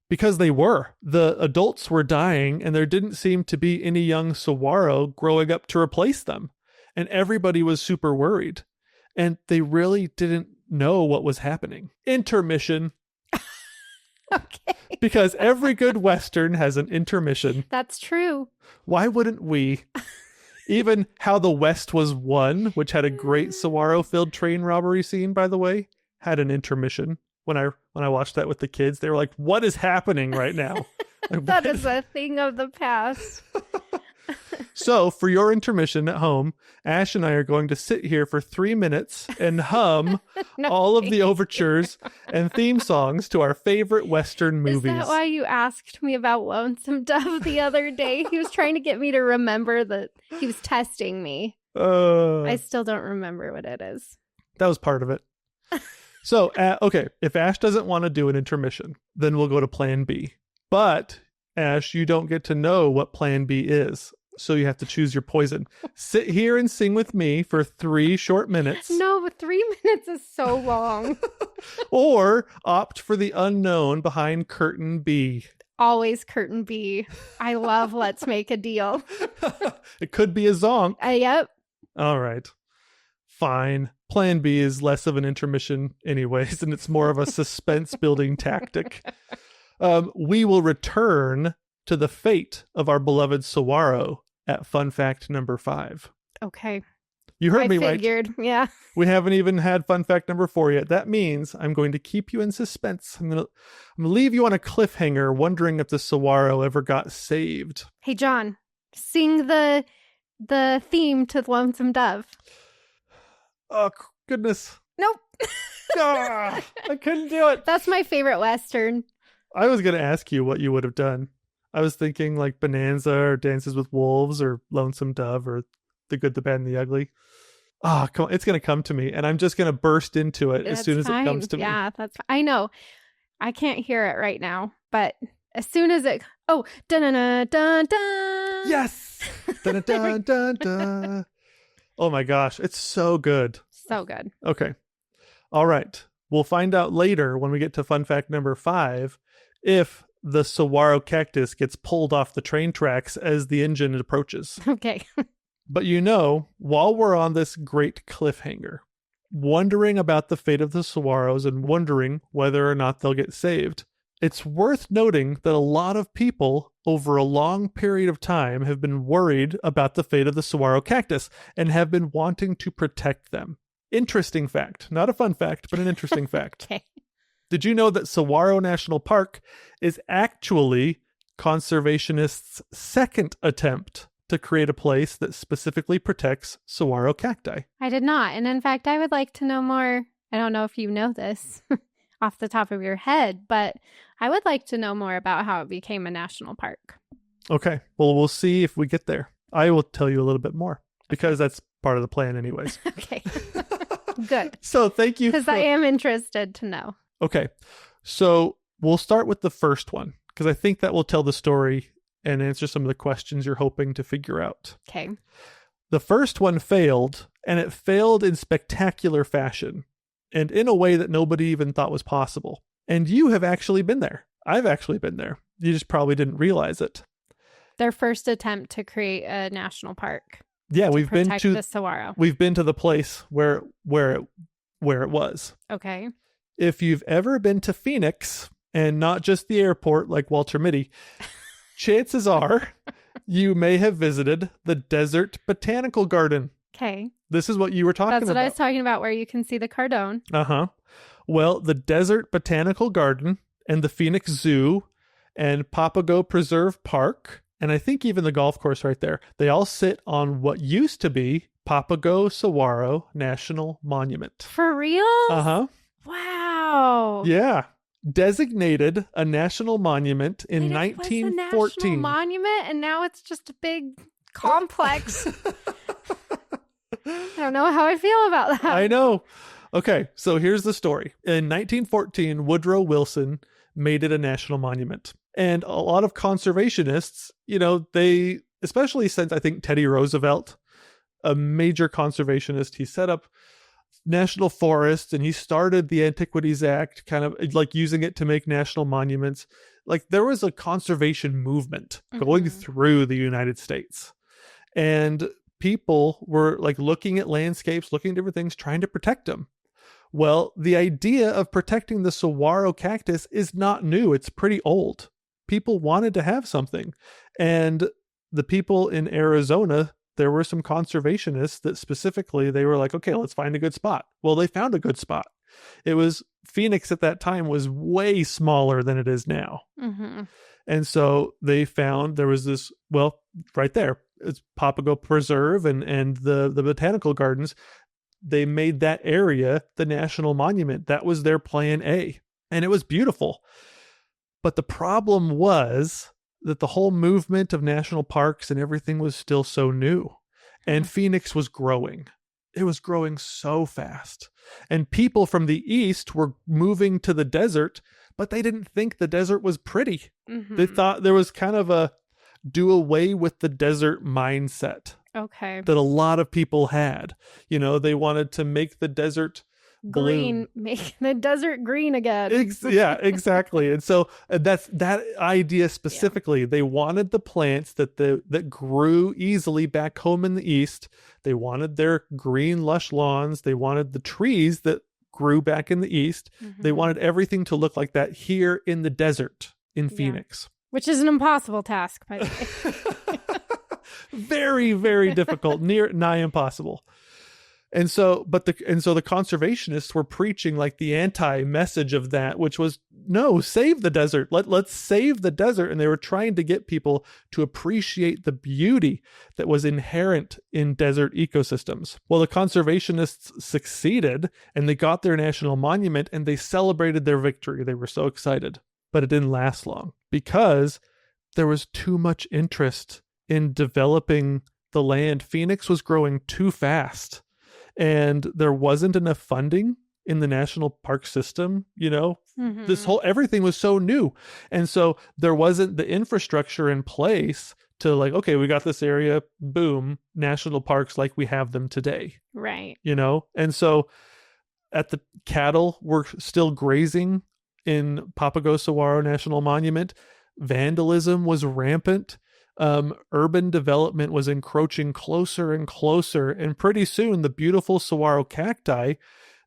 Because they were. The adults were dying, and there didn't seem to be any young saguaro growing up to replace them. And everybody was super worried. And they really didn't know what was happening. Intermission. Okay. Because every good Western has an intermission. That's true. Why wouldn't we? Even How the West Was Won, which had a great saguaro-filled train robbery scene, by the way, had an intermission. When I watched that with the kids, they were like, "What is happening right now?" Like, that is a thing of the past. So, for your intermission at home, Ash and I are going to sit here for 3 minutes and hum all of the overtures and theme songs to our favorite Western movies. Is that why you asked me about Lonesome Dove the other day? He was trying to get me to remember that he was testing me. I still don't remember what it is. That was part of it. So, okay, if Ash doesn't want to do an intermission, then we'll go to Plan B. But, Ash, you don't get to know what Plan B is. So you have to choose your poison. Sit here and sing with me for 3 short minutes. No, but 3 minutes is so long. Or opt for the unknown behind Curtain B. Always Curtain B. I love Let's Make a Deal. It could be a zonk. Yep. All right. Fine. Plan B is less of an intermission anyways, and it's more of a suspense building tactic. We will return to the fate of our beloved saguaro at fun fact number 5. Okay. You heard me right. I figured, yeah. We haven't even had fun fact number 4 yet. That means I'm going to keep you in suspense. I'm gonna leave you on a cliffhanger wondering if the saguaro ever got saved. Hey, John, sing the theme to Lonesome Dove. Oh, goodness. Nope. I couldn't do it. That's my favorite Western. I was going to ask you what you would have done. I was thinking like Bonanza or Dances with Wolves or Lonesome Dove or The Good, the Bad, and the Ugly. Oh, come on. It's going to come to me, and I'm just going to burst into it as soon as it comes to me. Yeah, that's fine. I know. I can't hear it right now, but as soon as it... Oh, dun-dun-dun-dun-dun. Yes! Dun-dun-dun-dun-dun. Oh my gosh, it's so good. So good. Okay. All right. We'll find out later when we get to fun fact number 5 if the saguaro cactus gets pulled off the train tracks as the engine approaches. Okay. But while we're on this great cliffhanger, wondering about the fate of the saguaros and wondering whether or not they'll get saved, It's worth noting that a lot of people over a long period of time have been worried about the fate of the saguaro cactus and have been wanting to protect them. Interesting fact. Not a fun fact, but an interesting fact. Okay. Did you know that Saguaro National Park is actually conservationists' second attempt to create a place that specifically protects saguaro cacti? I did not. And in fact, I would like to know more. I don't know if you know this off the top of your head, but I would like to know more about how it became a national park. Okay. Well, we'll see if we get there. I will tell you a little bit more because that's part of the plan anyways. Okay. Good. So thank you. Because I am interested to know. Okay. So we'll start with the first one because I think that will tell the story and answer some of the questions you're hoping to figure out. Okay. The first one failed, and it failed in spectacular fashion and in a way that nobody even thought was possible. And you have actually been there. I've actually been there. You just probably didn't realize it. Their first attempt to create a national park. Yeah, we've been to the saguaro. We've been to the place where it was. Okay. If you've ever been to Phoenix and not just the airport like Walter Mitty, chances are you may have visited the Desert Botanical Garden. Okay. This is what you were talking about. That's what I was talking about, where you can see the cardone. Uh-huh. Well, the Desert Botanical Garden and the Phoenix Zoo and Papago Preserve Park, and I think even the golf course right there, they all sit on what used to be Papago Saguaro National Monument. For real? Uh-huh. Wow. Yeah. Designated a national monument in 1914. It was a national monument, and now it's just a big complex. I don't know how I feel about that. I know. Okay, so here's the story. In 1914, Woodrow Wilson made it a national monument. And a lot of conservationists, they, especially since I think Teddy Roosevelt, a major conservationist, he set up national forests and he started the Antiquities Act, kind of like using it to make national monuments. Like there was a conservation movement going through the United States. And people were like looking at landscapes, looking at different things, trying to protect them. Well, the idea of protecting the saguaro cactus is not new. It's pretty old. People wanted to have something. And the people in Arizona, there were some conservationists that specifically, they were like, okay, let's find a good spot. Well, they found a good spot. It was Phoenix at that time was way smaller than it is now. Mm-hmm. And so they found there was this, well, right there, it's Papago Preserve and the botanical gardens. They made that area the national monument. That was their plan A. And it was beautiful. But the problem was that the whole movement of national parks and everything was still so new. And Phoenix was growing. It was growing so fast. And people from the east were moving to the desert, but they didn't think the desert was pretty. Mm-hmm. They thought there was kind of a do away with the desert mindset. Okay. That a lot of people had. They wanted to make the desert green, bloom. make the desert green again. Yeah, exactly. And so that's that idea specifically. Yeah. They wanted the plants that grew easily back home in the east. They wanted their green, lush lawns. They wanted the trees that grew back in the east. Mm-hmm. They wanted everything to look like that here in the desert in Phoenix. Which is an impossible task, by the way. Very, very difficult, nigh impossible. And so the conservationists were preaching like the anti-message of that, which was, no, save the desert. Let's save the desert. And they were trying to get people to appreciate the beauty that was inherent in desert ecosystems. Well, the conservationists succeeded and they got their national monument and they celebrated their victory. They were so excited, but it didn't last long because there was too much interest in developing the land. Phoenix was growing too fast. And there wasn't enough funding in the national park system, everything was so new. And so there wasn't the infrastructure in place to like, okay, we got this area, boom, national parks like we have them today. Right. And so at the cattle were still grazing in Papago Saguaro National Monument. Vandalism was rampant. Urban development was encroaching closer and closer, and pretty soon the beautiful saguaro cacti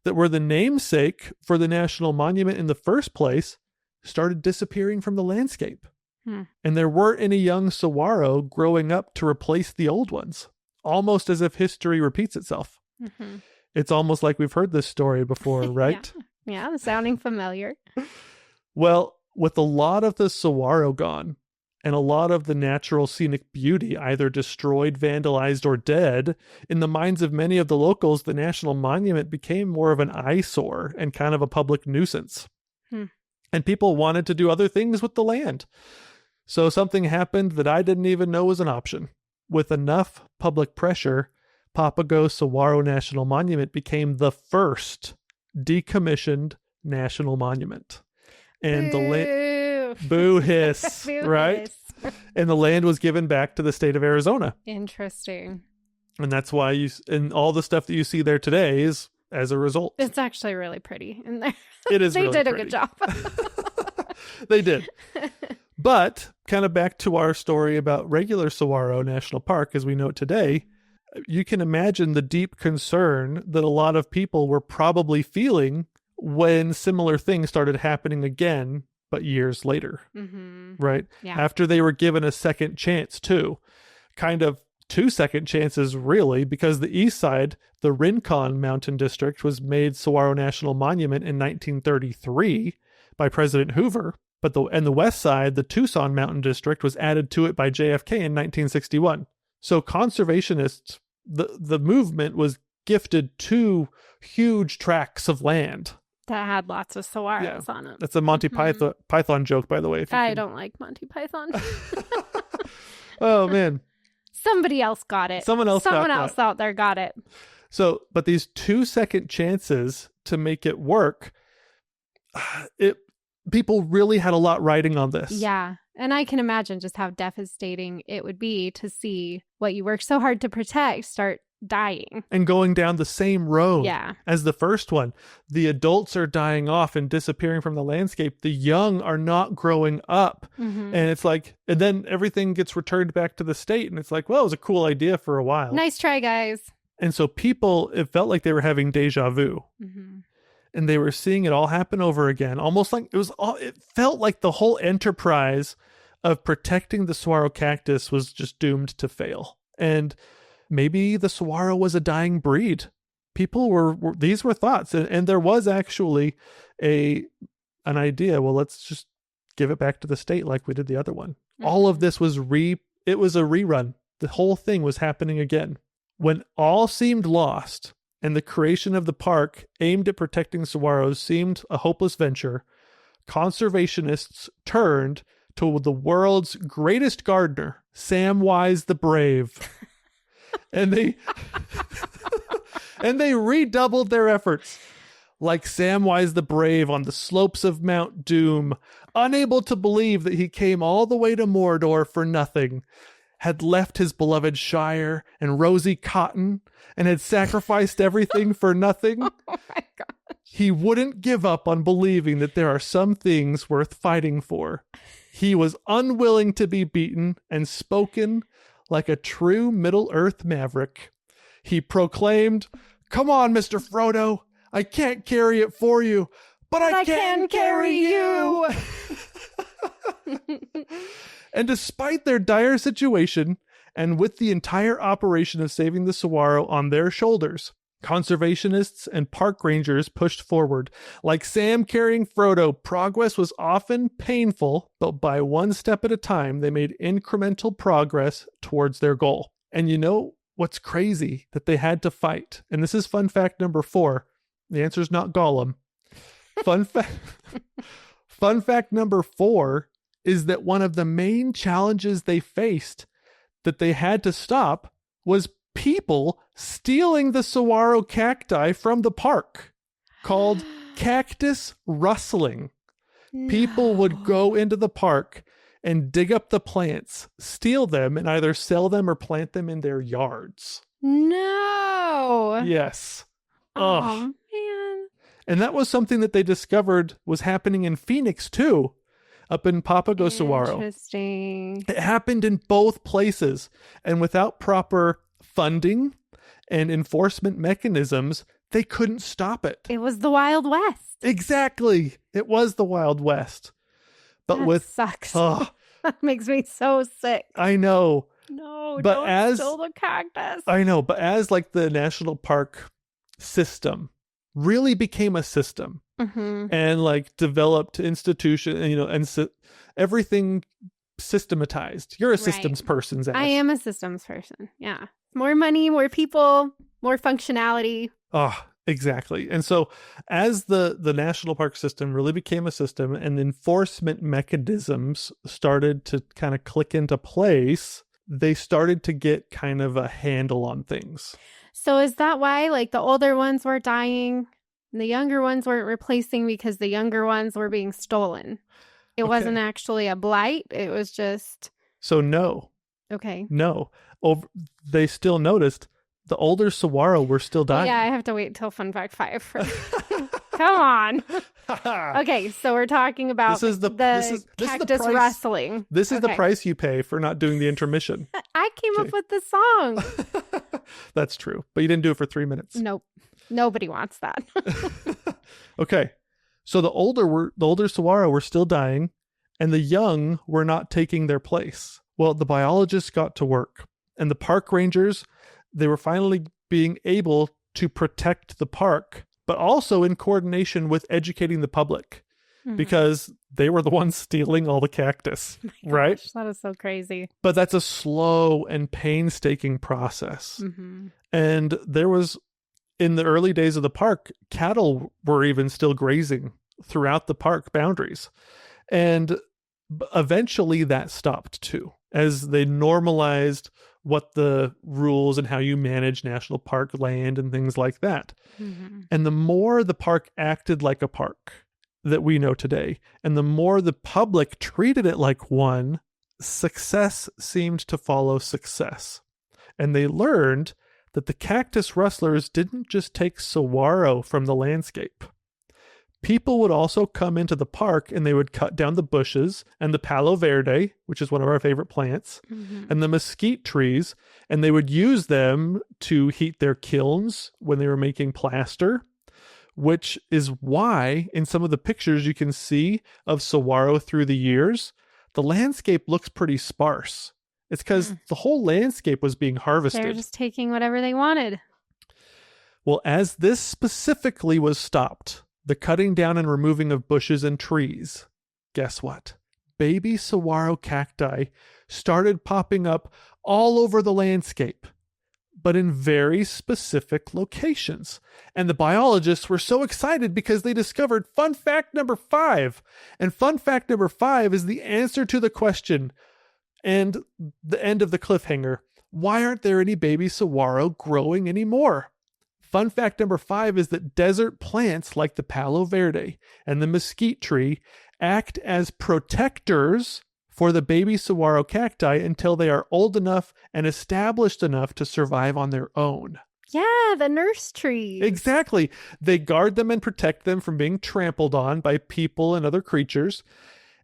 that were the namesake for the national monument in the first place started disappearing from the landscape. Hmm. And there weren't any young saguaro growing up to replace the old ones, almost as if history repeats itself. Mm-hmm. It's almost like we've heard this story before, right? Yeah, sounding familiar. Well, with a lot of the saguaro gone and a lot of the natural scenic beauty either destroyed, vandalized, or dead, in the minds of many of the locals, the national monument became more of an eyesore and kind of a public nuisance. And people wanted to do other things with the land. So something happened that I didn't even know was an option. With enough public pressure, Papago Saguaro National Monument became the first decommissioned national monument. And the land, boo hiss, Boo right? hiss. And the land was given back to the state of Arizona. Interesting. And that's why and all the stuff that you see there today is as a result. It's actually really pretty in there. It is They really did a pretty. good job. They did. But kind of back to our story about regular Saguaro National Park as we know it today, you can imagine the deep concern that a lot of people were probably feeling when similar things started happening again, but years later, right? Yeah. After they were given a second chance too. Kind of 2 second chances really, because the east side, the Rincon Mountain District, was made Saguaro National Monument in 1933 by President Hoover. But the west side, the Tucson Mountain District, was added to it by JFK in 1961. So conservationists, the movement was gifted 2 huge tracts of land. That had lots of saguaros on it. That's a Monty Python joke, by the way. I don't like Monty Python. Oh, man. Somebody else got it. Someone else out there got it. So, but these 2 second chances to make it work, people really had a lot riding on this. Yeah. And I can imagine just how devastating it would be to see what you worked so hard to protect start dying. And going down the same road as the first one. The adults are dying off and disappearing from the landscape. The young are not growing up. And it's like, and then everything gets returned back to the state. And it's like, well, it was a cool idea for a while. Nice try, guys. And so people, it felt like they were having deja vu. And they were seeing it all happen over again. Almost like it felt like the whole enterprise of protecting the saguaro cactus was just doomed to fail. And maybe the saguaro was a dying breed. People these were thoughts. And there was actually an idea. Well, let's just give it back to the state like we did the other one. All of this was it was a rerun. The whole thing was happening again. When all seemed lost and the creation of the park aimed at protecting saguaros seemed a hopeless venture, conservationists turned to the world's greatest gardener, Samwise the Brave. And they redoubled their efforts. Like Samwise the Brave on the slopes of Mount Doom, unable to believe that he came all the way to Mordor for nothing, had left his beloved Shire and rosy cotton, and had sacrificed everything for nothing. Oh my God. He wouldn't give up on believing that there are some things worth fighting for. He was unwilling to be beaten and spoken like a true Middle-earth maverick. He proclaimed, "Come on, Mr. Frodo. I can't carry it for you, but I can carry you." And despite their dire situation, and with the entire operation of saving the saguaro on their shoulders, conservationists and park rangers pushed forward. Like Sam carrying Frodo, progress was often painful, but by one step at a time, they made incremental progress towards their goal. And you know what's crazy? That they had to fight. And this is fun fact number 4. The answer is not Gollum. Fun fact number 4 is that one of the main challenges they faced that they had to stop was people stealing the saguaro cacti from the park, called cactus rustling. No. People would go into the park and dig up the plants, steal them, and either sell them or plant them in their yards. No. Yes. Oh, Ugh. man. And that was something that they discovered was happening in Phoenix too, up in Papago Saguaro. Interesting. It happened in both places, and without proper funding and enforcement mechanisms, they couldn't stop it. It was the Wild West. Exactly. It was the Wild West. but that sucks. Oh, That makes me so sick. I know. No, But don't steal the cactus. I know, but as like the national park system really became a system and like developed institution, and everything systematized. You're a systems person, Ash. I am a systems person. Yeah. More money, more people, more functionality. Oh, exactly. And so as the national park system really became a system and enforcement mechanisms started to kind of click into place, they started to get kind of a handle on things. So is that why like the older ones were dying and the younger ones weren't replacing because the younger ones were being stolen? It wasn't actually a blight. It was just... So no. Okay. No. They still noticed the older saguaro were still dying. Yeah, I have to wait till Fun Fact 5 for... Come on. Okay, so we're talking about the cactus rustling. This is the price you pay for not doing the intermission. I came up with the song. That's true, but you didn't do it for 3 minutes. Nope. Nobody wants that. Okay, so the older saguaro were still dying, and the young were not taking their place. Well, the biologists got to work, and the park rangers, they were finally being able to protect the park, but also in coordination with educating the public, because they were the ones stealing all the cactus, right? That is so crazy. But that's a slow and painstaking process. And there was, in the early days of the park, cattle were even still grazing throughout the park boundaries. And eventually that stopped too, as they normalized what the rules and how you manage national park land and things like that. And the more the park acted like a park that we know today, and the more the public treated it like one, success seemed to follow success. And they learned that the cactus rustlers didn't just take saguaro from the landscape. People would also come into the park and they would cut down the bushes and the palo verde, which is one of our favorite plants, and the mesquite trees, and they would use them to heat their kilns when they were making plaster, which is why in some of the pictures you can see of saguaro through the years, the landscape looks pretty sparse. It's because the whole landscape was being harvested. They're just taking whatever they wanted. Well, as this specifically was stopped, the cutting down and removing of bushes and trees, guess what? Baby saguaro cacti started popping up all over the landscape, but in very specific locations. And the biologists were so excited because they discovered fun fact number 5. And fun fact number 5 is the answer to the question and the end of the cliffhanger. Why aren't there any baby saguaro growing anymore? Fun fact number 5 is that desert plants like the palo verde and the mesquite tree act as protectors for the baby saguaro cacti until they are old enough and established enough to survive on their own. Yeah, the nurse trees. Exactly. They guard them and protect them from being trampled on by people and other creatures.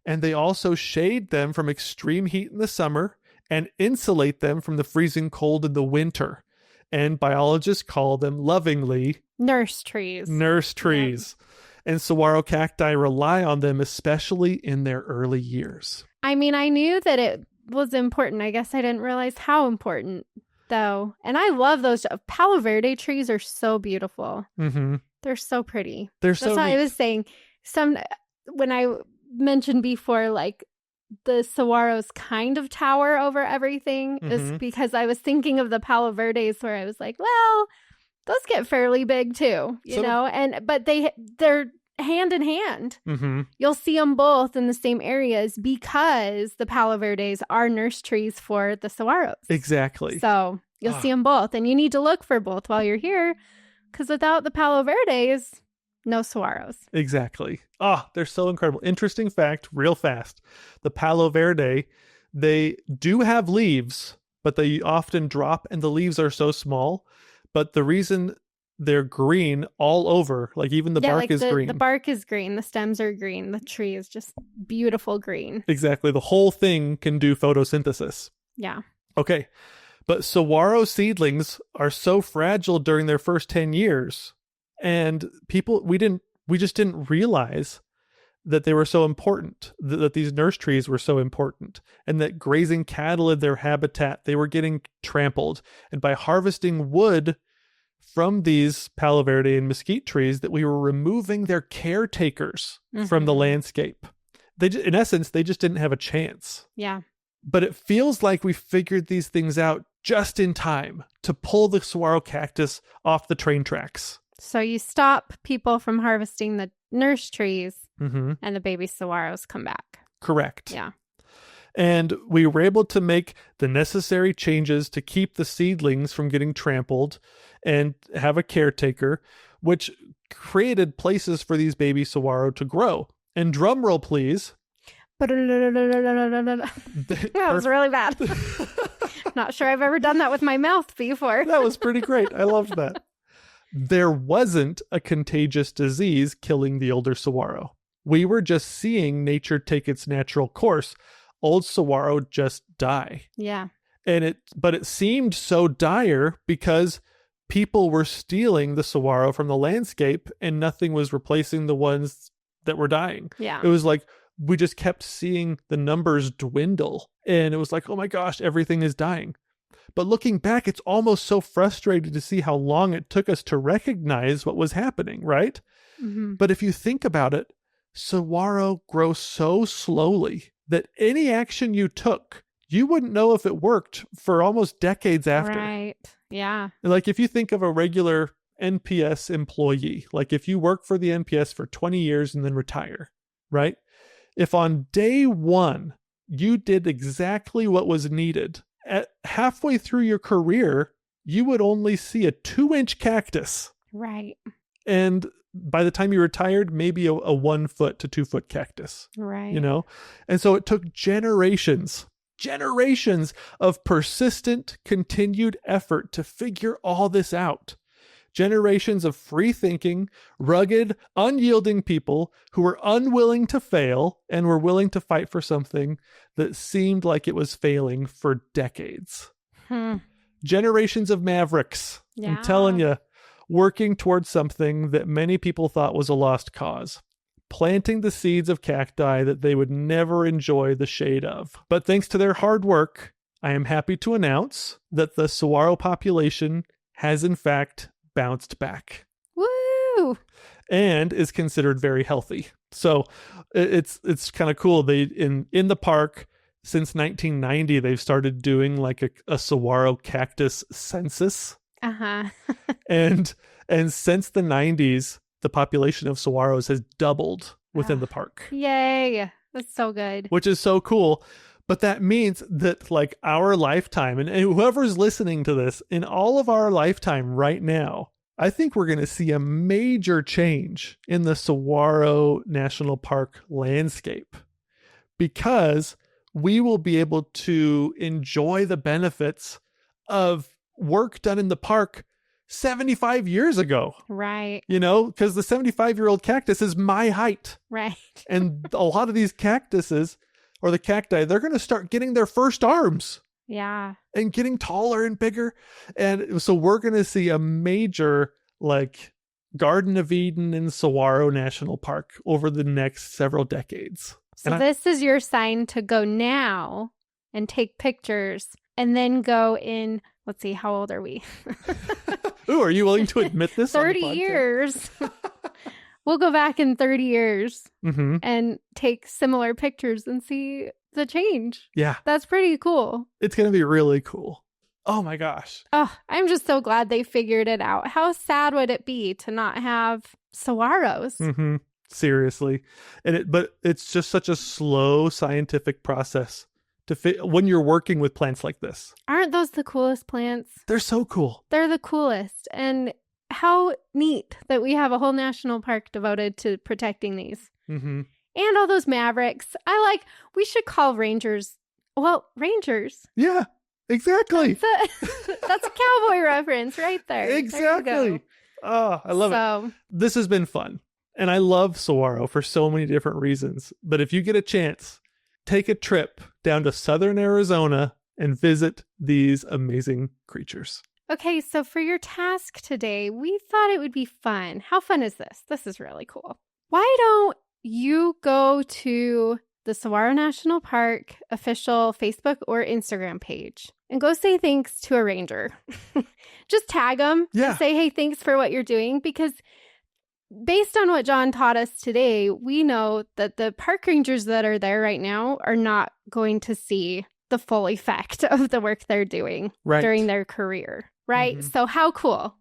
And they also shade them from extreme heat in the summer and insulate them from the freezing cold in the winter. And biologists call them lovingly nurse trees. Nurse trees. Yep. And saguaro cacti rely on them, especially in their early years. I mean, I knew that it was important. I guess I didn't realize how important, though. And I love those. Palo verde trees are so beautiful. They're so pretty. That's what I was saying. When I mentioned before, like, the saguaros kind of tower over everything is because I was thinking of the palo verdes where I was like, well, those get fairly big too, you know, but they're hand in hand. You'll see them both in the same areas because the palo verdes are nurse trees for the saguaros. Exactly. So you'll see them both, and you need to look for both while you're here, because without the palo verdes, no saguaros. Exactly. They're so incredible. Interesting fact, real fast. The palo verde, they do have leaves, but they often drop and the leaves are so small. But the reason they're green all over, like even the bark is green. The bark is green. The stems are green. The tree is just beautiful green. Exactly. The whole thing can do photosynthesis. Yeah. Okay. But saguaro seedlings are so fragile during their first 10 years. And we just didn't realize that they were so important, that these nurse trees were so important, and that grazing cattle in their habitat, they were getting trampled. And by harvesting wood from these Palo Verde and mesquite trees, that we were removing their caretakers from the landscape. In essence, they just didn't have a chance. Yeah. But it feels like we figured these things out just in time to pull the saguaro cactus off the train tracks. So you stop people from harvesting the nurse trees, Mm-hmm. and the baby saguaros come back. Correct. Yeah. And we were able to make the necessary changes to keep the seedlings from getting trampled and have a caretaker, which created places for these baby saguaro to grow. And drum roll, please. That was really bad. Not sure I've ever done that with my mouth before. That was pretty great. I loved that. There wasn't a contagious disease killing the older saguaro. We were just seeing nature take its natural course. Old saguaro just die. Yeah. But it seemed so dire because people were stealing the saguaro from the landscape and nothing was replacing the ones that were dying. Yeah. It was like we just kept seeing the numbers dwindle, and it was like, oh my gosh, everything is dying. But looking back, it's almost so frustrating to see how long it took us to recognize what was happening, right? Mm-hmm. But if you think about it, saguaro grows so slowly that any action you took, you wouldn't know if it worked for almost decades after. Right. Yeah. Like if you think of a regular NPS employee, like if you work for the NPS for 20 years and then retire, right? If on day one, you did exactly what was needed, at halfway through your career, you would only see a 2-inch cactus. Right. And by the time you retired, maybe a 1 foot to 2 foot cactus. Right. You know? And so it took generations of persistent, continued effort to figure all this out. Generations of free-thinking, rugged, unyielding people who were unwilling to fail and were willing to fight for something that seemed like it was failing for decades. Generations of mavericks, Yeah. I'm telling you, working towards something that many people thought was a lost cause, planting the seeds of cacti that they would never enjoy the shade of. But thanks to their hard work, I am happy to announce that the saguaro population has in fact bounced back. Woo! And is considered very healthy. So it's kind of cool. They in the park since 1990, they've started doing like a saguaro cactus census. Uh-huh. and since the 90s, the population of saguaros has doubled within the park. Yay. That's so good. Which is so cool. But that means that like our lifetime, and whoever's listening to this, in all of our lifetime right now, I think we're going to see a major change in the Saguaro National Park landscape, because we will be able to enjoy the benefits of work done in the park 75 years ago. Right. You know, because the 75-year-old cactus is my height. Right. And a lot of these cactuses, or the cacti, they're going to start getting their first arms. Yeah. And getting taller and bigger. And so we're going to see a major, like, Garden of Eden in Saguaro National Park over the next several decades. So this is your sign to go now and take pictures and then go in, let's see, how old are we? Ooh, are you willing to admit this? 30 years. We'll go back in 30 years and take similar pictures and see the change. Yeah. That's pretty cool. It's going to be really cool. Oh my gosh. Oh, I'm just so glad they figured it out. How sad would it be to not have saguaros? Seriously. But it's just such a slow scientific process when you're working with plants like this. Aren't those the coolest plants? They're so cool. They're the coolest. And how neat that we have a whole national park devoted to protecting these. And all those mavericks. We should call rangers, rangers. Yeah, exactly. That's a cowboy reference right there. Exactly. Oh, I love it. This has been fun. And I love saguaro for so many different reasons. But if you get a chance, take a trip down to southern Arizona and visit these amazing creatures. Okay, so for your task today, we thought it would be fun. How fun is this? This is really cool. Why don't you go to the Saguaro National Park official Facebook or Instagram page and go say thanks to a ranger. Just tag them. Yeah. Say, hey, thanks for what you're doing. Because based on what John taught us today, we know that the park rangers that are there right now are not going to see the full effect of the work they're doing during their career, right? Mm-hmm. So how cool.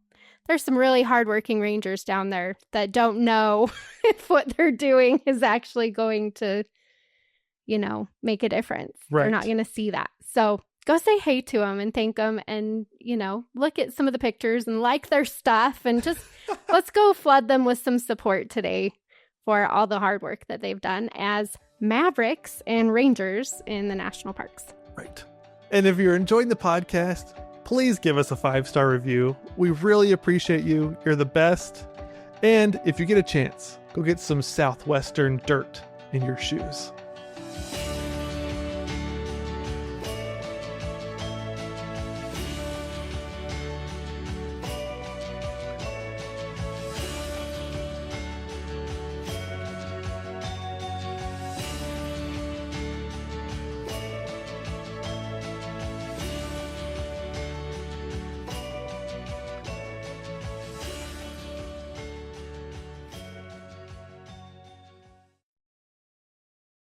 There's some really hardworking rangers down there that don't know if what they're doing is actually going to, make a difference. Right. They're not going to see that. So go say hey to them and thank them and, look at some of the pictures and like their stuff and just let's go flood them with some support today for all the hard work that they've done as mavericks and rangers in the national parks. Right. And if you're enjoying the podcast, please give us a 5-star review. We really appreciate you. You're the best. And if you get a chance, go get some Southwestern dirt in your shoes.